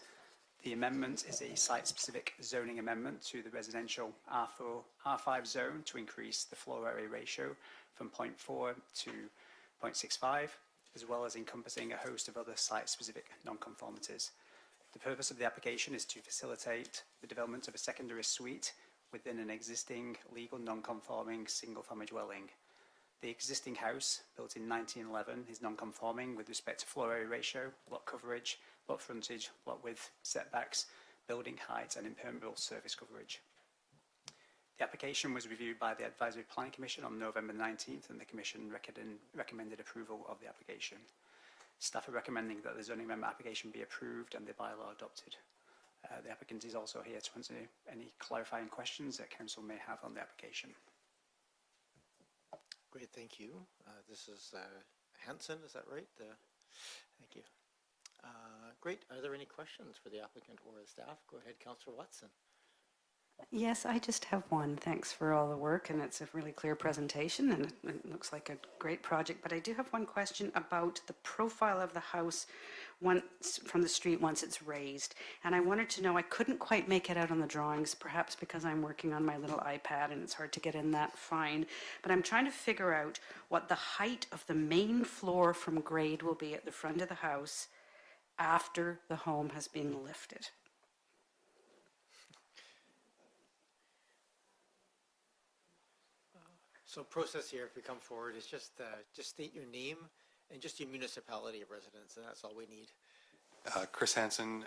The amendment is a site-specific zoning amendment to the residential R4, R5 zone to increase the floor area ratio from 0.4 to 0.65, as well as encompassing a host of other site-specific non-conformities. The purpose of the application is to facilitate the development of a secondary suite within an existing legal non-conforming single-family dwelling. The existing house, built in 1911, is non-conforming with respect to floor area ratio, lot coverage, lot frontage, lot width, setbacks, building height and impermeable surface coverage. The application was reviewed by the Advisory Planning Commission on November 19th, and the Commission recommended approval of the application. Staff are recommending that the zoning amendment application be approved and the bylaw adopted. The applicant is also here to answer any clarifying questions that Council may have on the application. Great, thank you. This is Hanson, is that right? Thank you. Great. Are there any questions for the applicant or the staff? Go ahead, Councillor Watson. Yes, I just have one. Thanks for all the work, and it's a really clear presentation, and it looks like a great project. But I do have one question about the profile of the house once from the street once it's raised. And I wanted to know, I couldn't quite make it out on the drawings, perhaps because I'm working on my little iPad and it's hard to get in that fine. But I'm trying to figure out what the height of the main floor from grade will be at the front of the house after the home has been lifted. So process here, if we come forward, is just state your name and just your municipality of residence, and that's all we need. Chris Hansen,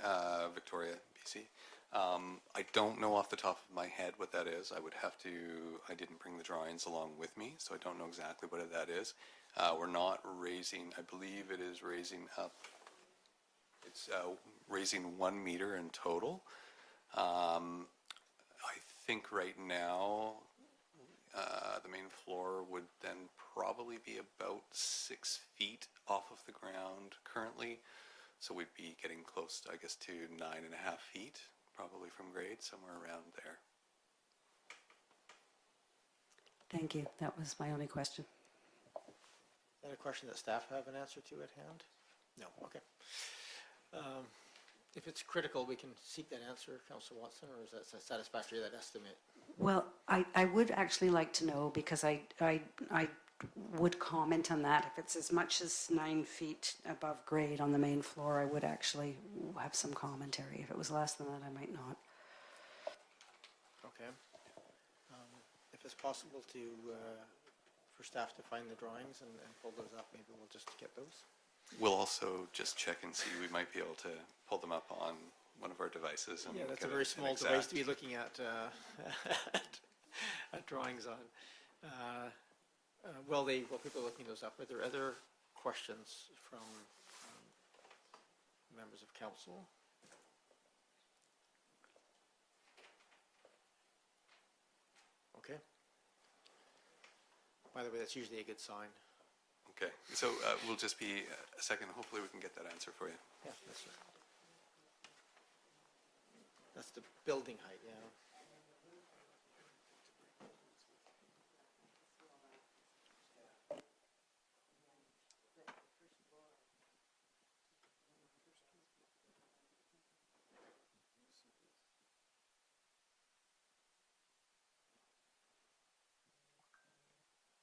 Victoria, BC. I don't know off the top of my head what that is. I didn't bring the drawings along with me, so I don't know exactly what that is. We're not raising, I believe it is raising up, it's raising 1 meter in total. I think right now, the main floor would then probably be about 6 feet off of the ground currently. So we'd be getting close, I guess, to 9.5 feet, probably from grade, somewhere around there. Thank you. That was my only question. Is that a question that staff have an answer to at hand? No, okay. If it's critical, we can seek that answer, Councillor Watson, or is that satisfactory, that estimate? Well, I would actually like to know, because I would comment on that. If it's as much as 9 feet above grade on the main floor, I would actually have some commentary. If it was less than that, I might not. Okay. If it's possible to, for staff to find the drawings and pull those up, maybe we'll just get those. We'll also just check and see, we might be able to pull them up on one of our devices. And yeah, that's a get very an small exact. device to be looking at, at drawings on. While people are looking those up, are there other questions from members of council? Okay. By the way, that's usually a good sign. Okay, so we'll just be a second. Hopefully we can get that answer for you. Yeah, that's right. That's the building height, yeah.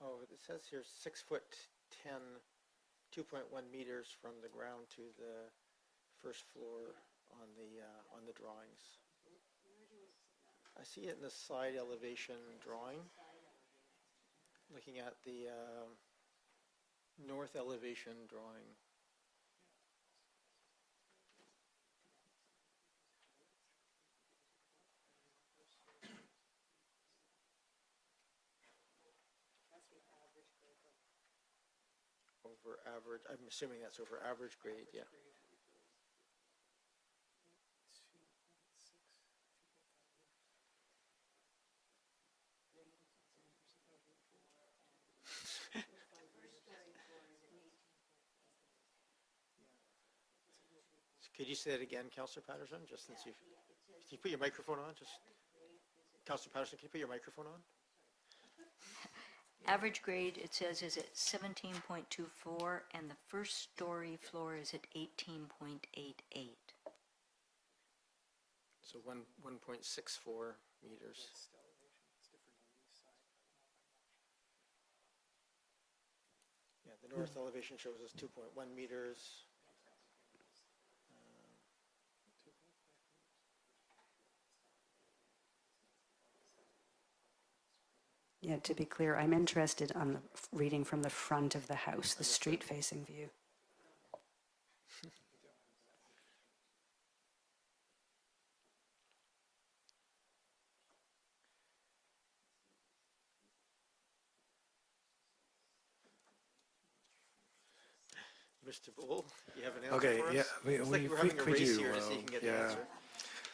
Oh, it says here 6'10", 2.1 meters from the ground to the first floor on the drawings. I see it in the side elevation drawing. Looking at the north elevation drawing. Over average, I'm assuming that's over average grade, yeah. Could you say that again, Councillor Patterson, just since can you put your microphone on? Councillor Patterson, can you put your microphone on? Average grade, it says, is at 17.24, and the first story floor is at 18.88. So 1.64 meters. Yeah, the north elevation shows us 2.1 meters. Yeah, to be clear, I'm interested on the reading from the front of the house, the street-facing view. Mr. Bull, you have an answer Okay, for us? yeah, Looks like we're having a we race do. here to see who can get the Yeah, answer.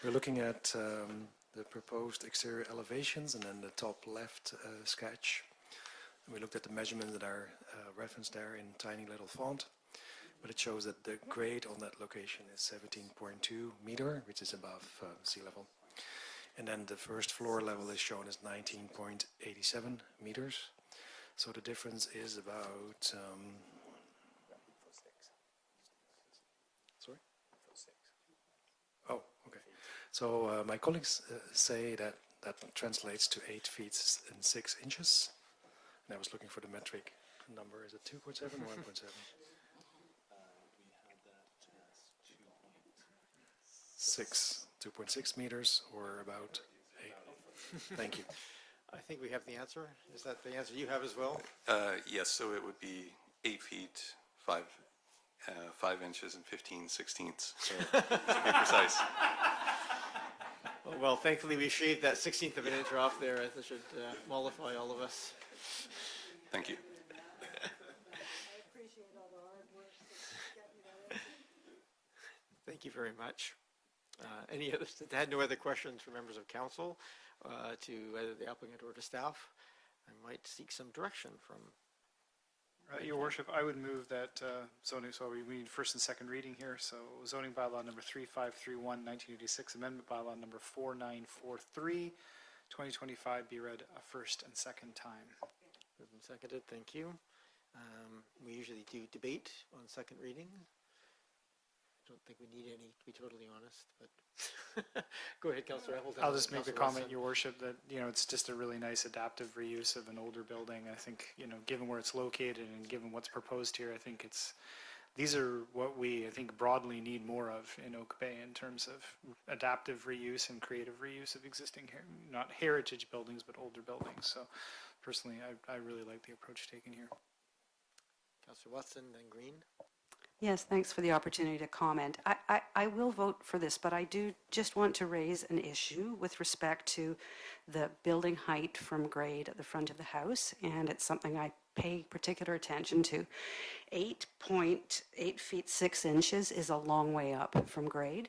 we're looking at the proposed exterior elevations and then the top left sketch. We looked at the measurements that are referenced there in tiny little font, but it shows that the grade on that location is 17.2 meter, which is above sea level. And then the first floor level is shown as 19.87 meters. So the difference is about, sorry? Oh, okay. So my colleagues say that that translates to 8 feet and 6 inches. And I was looking for the metric number. Is it 2.7 or 1.7? 2.6 meters, or about 8. Thank you. I think we have the answer. Is that the answer you have as well? Yes, so it would be 8 feet, 5 inches and 15 sixteenths, so to be precise. Well, thankfully we shaved that 16th of an inch off there. That should mollify all of us. Thank you. Thank you very much. Any other, had no other questions for members of council to either the applicant or to staff? I might seek some direction from. Your worship, I would move that zoning, so we need first and second reading here, so zoning bylaw number 3531, 1986, amendment bylaw number 4943, 2025 be read a first and second time. Moved and seconded, thank you. We usually do debate on second reading. Don't think we need any, to be totally honest, but go ahead, Councillor Appleton. I'll just make a Councillor comment, Watson. your worship, that, it's just a really nice adaptive reuse of an older building. I think, given where it's located and given what's proposed here, I think these are what we, I think, broadly need more of in Oak Bay in terms of adaptive reuse and creative reuse of existing, not heritage buildings, but older buildings. So personally, I really like the approach taken here. Councillor Watson, then Green. Yes, thanks for the opportunity to comment. I will vote for this, but I do just want to raise an issue with respect to the building height from grade at the front of the house, and it's something I pay particular attention to. 8.8 feet 6 inches is a long way up from grade,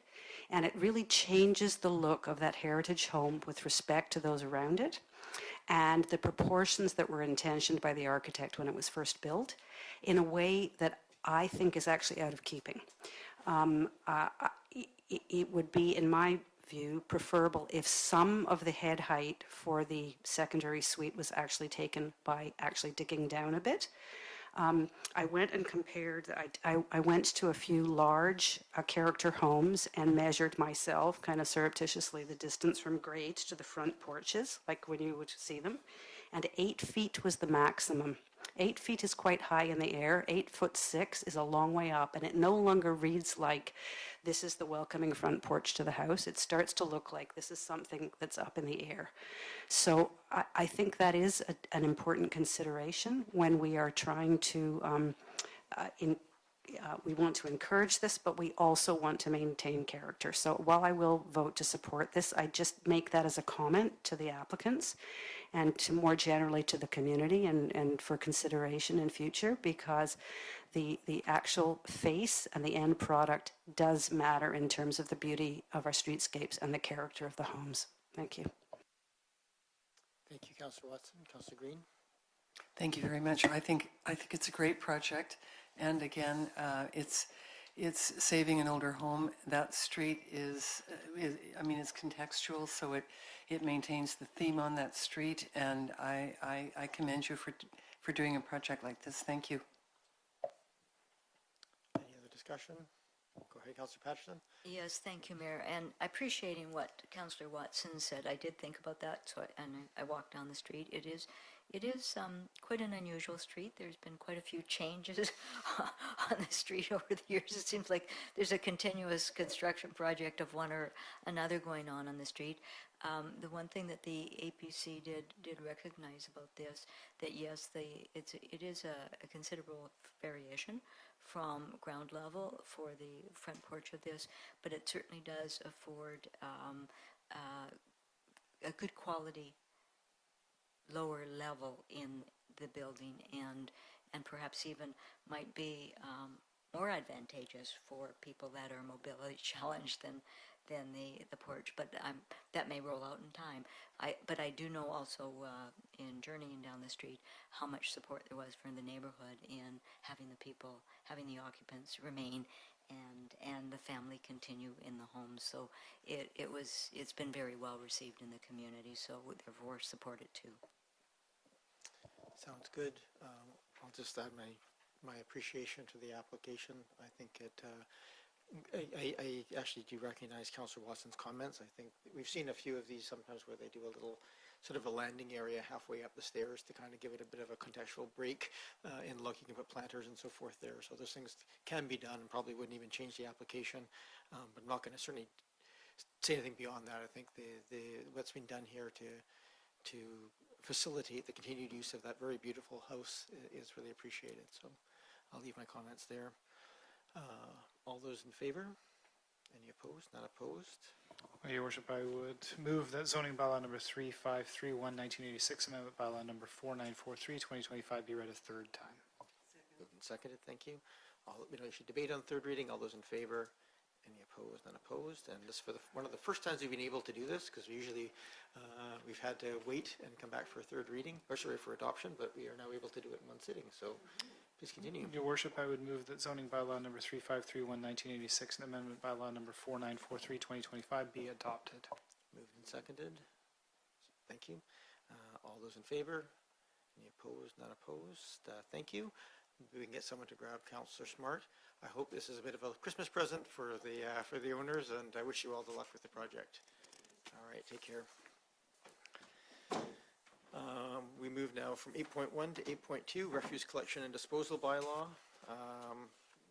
and it really changes the look of that heritage home with respect to those around it and the proportions that were intentioned by the architect when it was first built in a way that I think is actually out of keeping. It would be, in my view, preferable if some of the head height for the secondary suite was actually taken by actually digging down a bit. I went and compared, I went to a few large character homes and measured myself kind of surreptitiously the distance from grade to the front porches, like when you would see them, and 8 feet was the maximum. 8 feet is quite high in the air. 8'6" is a long way up, and it no longer reads like this is the welcoming front porch to the house. It starts to look like this is something that's up in the air. So I think that is an important consideration when we are trying to, we want to encourage this, but we also want to maintain character. So while I will vote to support this, I just make that as a comment to the applicants and to more generally to the community and for consideration in future, because the actual face and the end product does matter in terms of the beauty of our streetscapes and the character of the homes. Thank you. Thank you, Councillor Watson. Councillor Green. Thank you very much. I think it's a great project, and again, it's it's saving an older home. That street is I mean, it's contextual, so it maintains the theme on that street, and I commend you for doing a project like this. Thank you. Any other discussion? Go ahead, Councillor Patterson. Yes, thank you, Mayor. And appreciating what Councillor Watson said, I did think about that. And I walked down the street. It is quite an unusual street. There's been quite a few changes on the street over the years. It seems like there's a continuous construction project of one or another going on the street. The one thing that the APC did recognize about this, that yes, it is a considerable variation from ground level for the front porch of this, but it certainly does afford a good quality lower level in the building, and perhaps even might be more advantageous for people that are mobility challenged than the porch, but that may roll out in time. But I do know also in journeying down the street how much support there was from the neighborhood in having the occupants remain and the family continue in the home. So it's been very well received in the community, so therefore support it too. Sounds good. I'll just add my appreciation to the application. I think I actually do recognize Councillor Watson's comments. I think we've seen a few of these sometimes where they do a little sort of a landing area halfway up the stairs to kind of give it a bit of a contextual break in looking at planters and so forth there. So those things can be done and probably wouldn't even change the application, but I'm not going to certainly say anything beyond that. I think what's been done here to facilitate the continued use of that very beautiful house is really appreciated. So I'll leave my comments there. All those in favor? Any opposed? Not opposed? Your Worship, I would move that zoning bylaw number 3531, 1986, amendment bylaw number 4943, 2025 be read a third time. Moved and seconded. Thank you. We should debate on third reading. All those in favor? Any opposed? None opposed. And this is for one of the first times we've been able to do this, because usually we've had to wait and come back for a third reading, or sorry, for adoption, but we are now able to do it in one sitting. So please continue. Your Worship, I would move that zoning bylaw number 3531, 1986, and amendment bylaw number 4943, 2025 be adopted. Moved and seconded. Thank you. All those in favor? Any opposed? Not opposed? Thank you. We can get someone to grab Councillor Smart. I hope this is a bit of a Christmas present for the owners, and I wish you all the luck with the project. All right, take care. We move now from 8.1 to 8.2, refuse collection and disposal bylaw.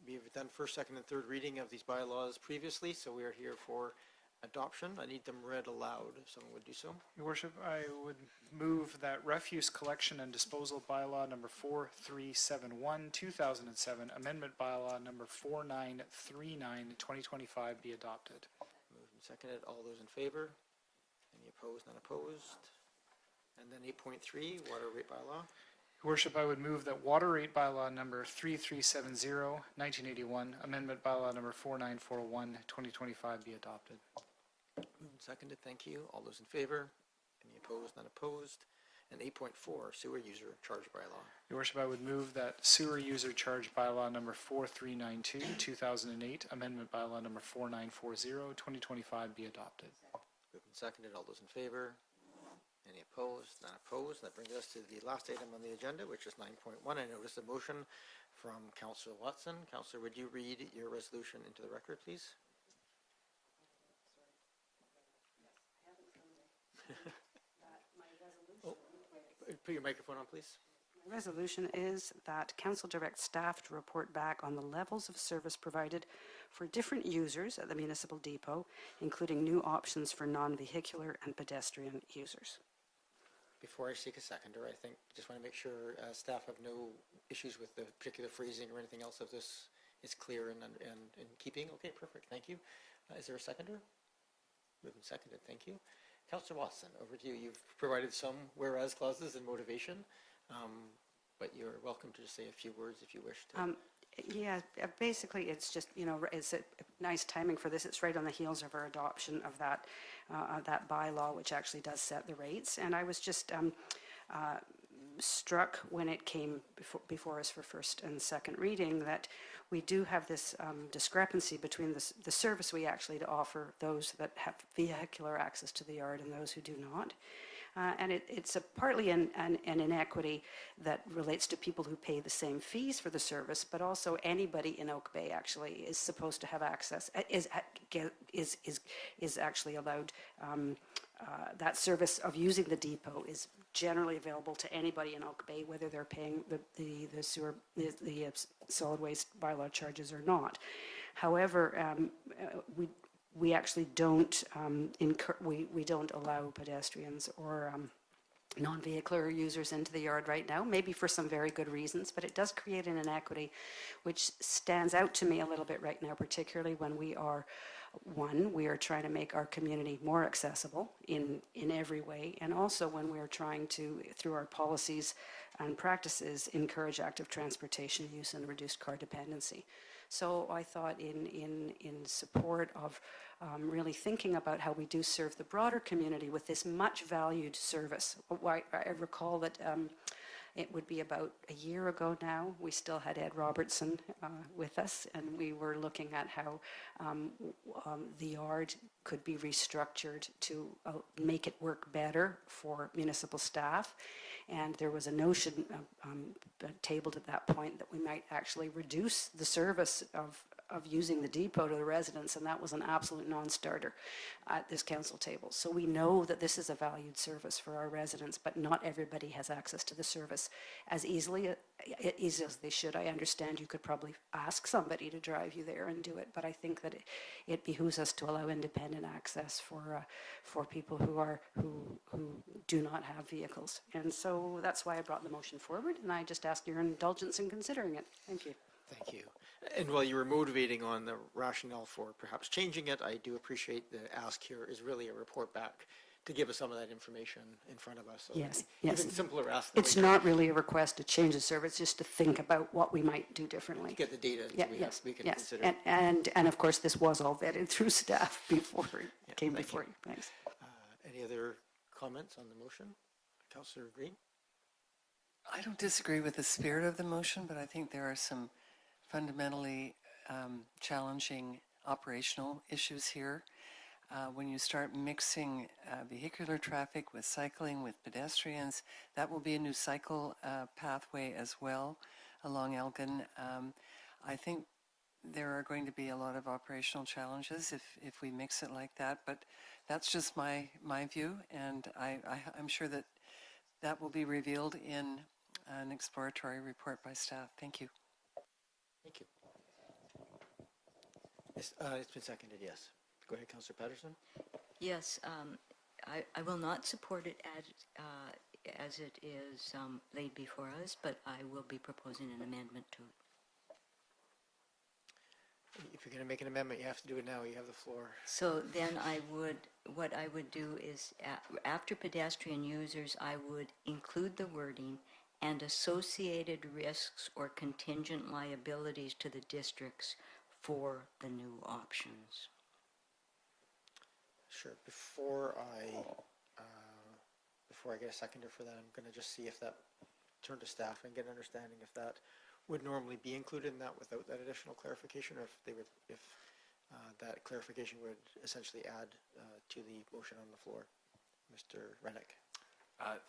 We've done first, second, and third reading of these bylaws previously, so we are here for adoption. I need them read aloud, if someone would do so. Your Worship, I would move that refuse collection and disposal bylaw number 4371, 2007, amendment bylaw number 4939, 2025 be adopted. Moved and seconded. All those in favor? Any opposed? None opposed? And then 8.3, water rate bylaw. Your Worship, I would move that water rate bylaw number 3370, 1981, amendment bylaw number 4941, 2025 be adopted. Moved and seconded. Thank you. All those in favor? Any opposed? None opposed? And 8.4, sewer user charge bylaw. Your Worship, I would move that sewer user charge bylaw number 4392, 2008, amendment bylaw number 4940, 2025 be adopted. Moved and seconded. All those in favor? Any opposed? None opposed. That brings us to the last item on the agenda, which is 9.1. I notice a motion from Councillor Watson. Councillor, would you read your resolution into the record, please? Oh, put your microphone on, please. The resolution is that council directs staff to report back on the levels of service provided for different users at the municipal depot, including new options for non-vehicular and pedestrian users. Before I seek a seconder, I think just want to make sure staff have no issues with the particular phrasing or anything else of this is clear and in keeping. Okay, perfect. Thank you. Is there a seconder? Moved and seconded. Thank you. Councillor Watson, over to you. You've provided some whereas clauses and motivation, but you're welcome to just say a few words if you wish to. Yeah, basically it's just, it's a nice timing for this. It's right on the heels of our adoption of that bylaw, which actually does set the rates. And I was just struck when it came before us for first and second reading that we do have this discrepancy between the service we actually offer those that have vehicular access to the yard and those who do not. And it's partly an inequity that relates to people who pay the same fees for the service, but also anybody in Oak Bay actually is supposed to have access, is actually allowed. That service of using the depot is generally available to anybody in Oak Bay, whether they're paying the solid waste bylaw charges or not. However, we actually don't we don't allow pedestrians or non-vehicular users into the yard right now, maybe for some very good reasons, but it does create an inequity which stands out to me a little bit right now, particularly when we are trying to make our community more accessible in every way, and also when we're trying to, through our policies and practices, encourage active transportation use and reduce car dependency. So I thought in support of really thinking about how we do serve the broader community with this much valued service. I recall that it would be about a year ago now, we still had Ed Robertson with us, and we were looking at how the yard could be restructured to make it work better for municipal staff. And there was a notion tabled at that point that we might actually reduce the service of using the depot to the residents, and that was an absolute non-starter at this council table. So we know that this is a valued service for our residents, but not everybody has access to the service as easily as they should. I understand you could probably ask somebody to drive you there and do it, but I think that it behooves us to allow independent access for people who do not have vehicles. And so that's why I brought the motion forward, and I just ask your indulgence in considering it. Thank you. Thank you. And while you were motivating on the rationale for perhaps changing it, I do appreciate the ask here is really a report back to give us some of that information in front of us. So Yes, even yes. simpler ask. than It's we not really a request to change the service, just to think about what we might do differently. get the data Yeah, that we can yes. consider. And of course, this was all vetted through staff before it came thank before you. Thanks. Any other comments on the motion? Councillor Green? I don't disagree with the spirit of the motion, but I think there are some fundamentally challenging operational issues here. When you start mixing vehicular traffic with cycling, with pedestrians, that will be a new cycle pathway as well along Elgin. I think there are going to be a lot of operational challenges if we mix it like that, but that's just my view, and I'm sure that will be revealed in an exploratory report by staff. Thank you. Thank you. Yes, it's been seconded, yes. Go ahead, Councillor Patterson. Yes, I will not support it as it is laid before us, but I will be proposing an amendment to it. If you're going to make an amendment, you have to do it now. You have the floor. So then what I would do is after pedestrian users, I would include the wording and associated risks or contingent liabilities to the districts for the new options. Sure. Before I get a seconder for that, I'm going to just see if that, turn to staff and get an understanding if that would normally be included in that without that additional clarification, or if that clarification would essentially add to the motion on the floor. Mr. Rennick.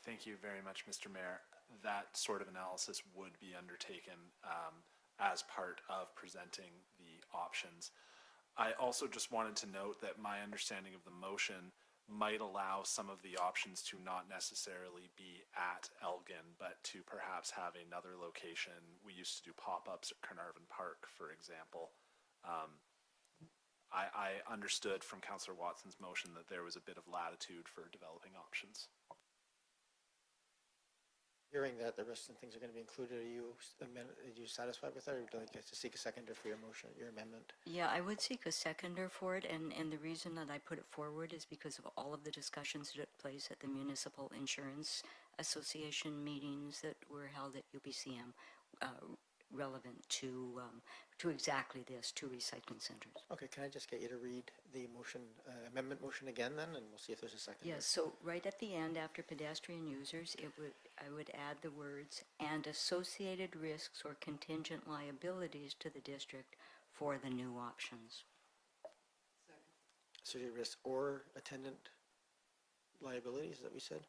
Thank you very much, Mr. Mayor. That sort of analysis would be undertaken as part of presenting the options. I also just wanted to note that my understanding of the motion might allow some of the options to not necessarily be at Elgin, but to perhaps have another location. We used to do pop-ups at Carnarvon Park, for example. I understood from Councillor Watson's motion that there was a bit of latitude for developing options. Hearing that the rest of the things are going to be included, are you satisfied with that, or would you like to seek a seconder for your motion, your amendment? Yeah, I would seek a seconder for it, and the reason that I put it forward is because of all of the discussions that took place at the Municipal Insurance Association meetings that were held at UBCM relevant to exactly this, to recycling centers. Okay, can I just get you to read the motion, amendment motion again then, and we'll see if there's a second. Yes, so right at the end, after pedestrian users, I would add the words, "and associated risks or contingent liabilities to the district for the new options." Associated risk or attendant liabilities, that we said?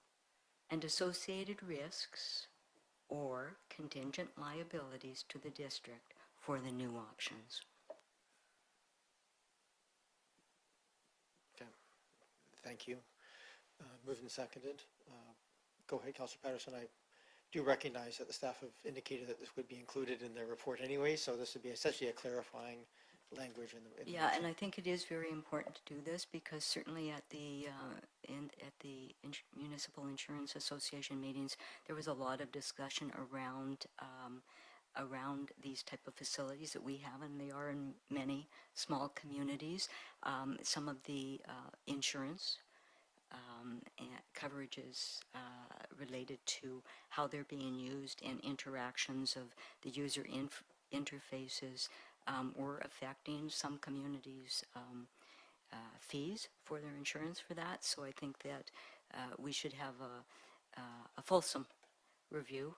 And associated risks or contingent liabilities to the district for the new options. Okay, thank you. Moved and seconded. Go ahead, Councillor Patterson. I do recognize that the staff have indicated that this would be included in their report anyway, so this would be essentially a clarifying language in the Yeah, and I think it is very important to do this because certainly at the Municipal Insurance Association meetings, there was a lot of discussion around around these type of facilities that we have, and they are in many small communities. Some of the insurance and coverages related to how they're being used and interactions of the user interfaces were affecting some communities' fees for their insurance for that. So I think that we should have a fulsome review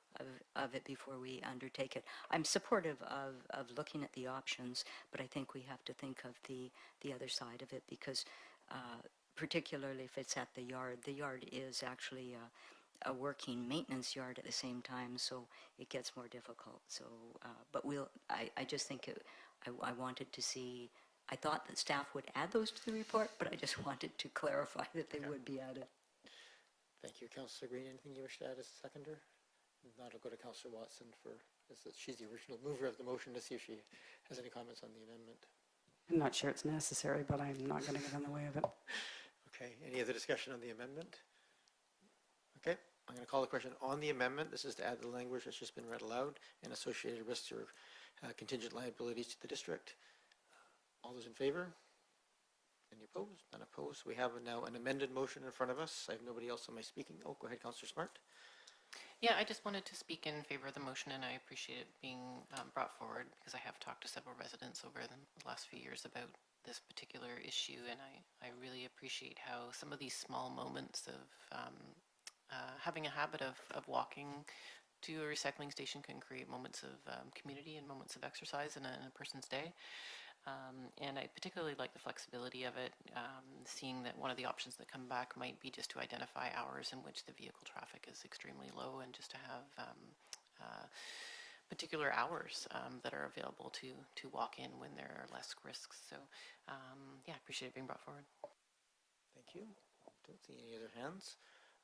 of it before we undertake it. I'm supportive of looking at the options, but I think we have to think of the other side of it because particularly if it's at the yard is actually a working maintenance yard at the same time, so it gets more difficult. So, but I just think I wanted to see, I thought that staff would add those to the report, but I just wanted to clarify that they would be added. Thank you. Councillor Green, anything you wish to add as a seconder? If not, I'll go to Councillor Watson she's the original mover of the motion, to see if she has any comments on the amendment. I'm not sure it's necessary, but I'm not going to get in the way of it. Okay, any other discussion on the amendment? Okay, I'm going to call the question on the amendment. This is to add the language that's just been read aloud and associated risks or contingent liabilities to the district. All those in favor? Any opposed? None opposed. We have now an amended motion in front of us. I have nobody else on my speaking. Oh, go ahead, Councillor Smart. Yeah, I just wanted to speak in favor of the motion, and I appreciate it being brought forward because I have talked to several residents over the last few years about this particular issue, and I really appreciate how some of these small moments of having a habit of walking to a recycling station can create moments of community and moments of exercise in a person's day. And I particularly like the flexibility of it, seeing that one of the options that come back might be just to identify hours in which the vehicle traffic is extremely low and just to have particular hours that are available to walk in when there are less risks. So yeah, I appreciate it being brought forward. Thank you. Don't see any other hands.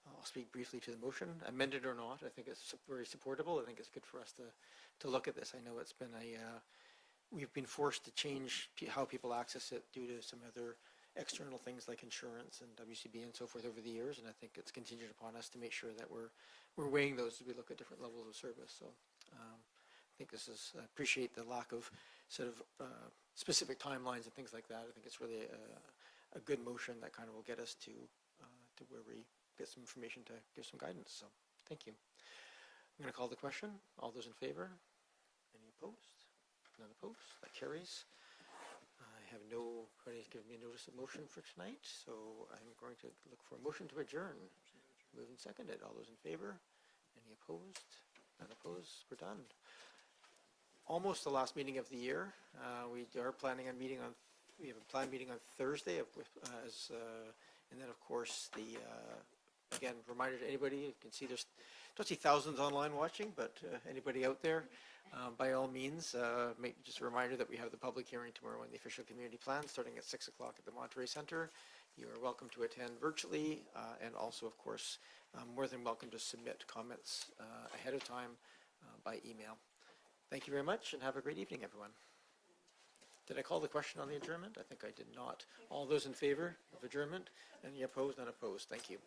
I'll speak briefly to the motion, amended or not. I think it's very supportable. I think it's good for us to look at this. I know it's been we've been forced to change how people access it due to some other external things like insurance and WCB and so forth over the years, and I think it's contingent upon us to make sure that we're weighing those as we look at different levels of service. So I think I appreciate the lack of sort of specific timelines and things like that. I think it's really a good motion that kind of will get us to where we get some information to give some guidance. So thank you. I'm going to call the question. All those in favor? Any opposed? None opposed. That carries. I have nobody's given me a notice of motion for tonight, so I'm going to look for a motion to adjourn. Moved and seconded. All those in favor? Any opposed? None opposed. We're done. Almost the last meeting of the year. We are planning on meeting on. We have a planned meeting on Thursday, and then of course again, reminder to anybody. You can see don't see thousands online watching, but anybody out there, by all means, just a reminder that we have the public hearing tomorrow on the official community plan starting at 6 o'clock at the Monterey Center. You are welcome to attend virtually, and also, of course, more than welcome to submit comments ahead of time by email. Thank you very much, and have a great evening, everyone. Did I call the question on the adjournment? I think I did not. All those in favor of adjournment? Any opposed? None opposed. Thank you.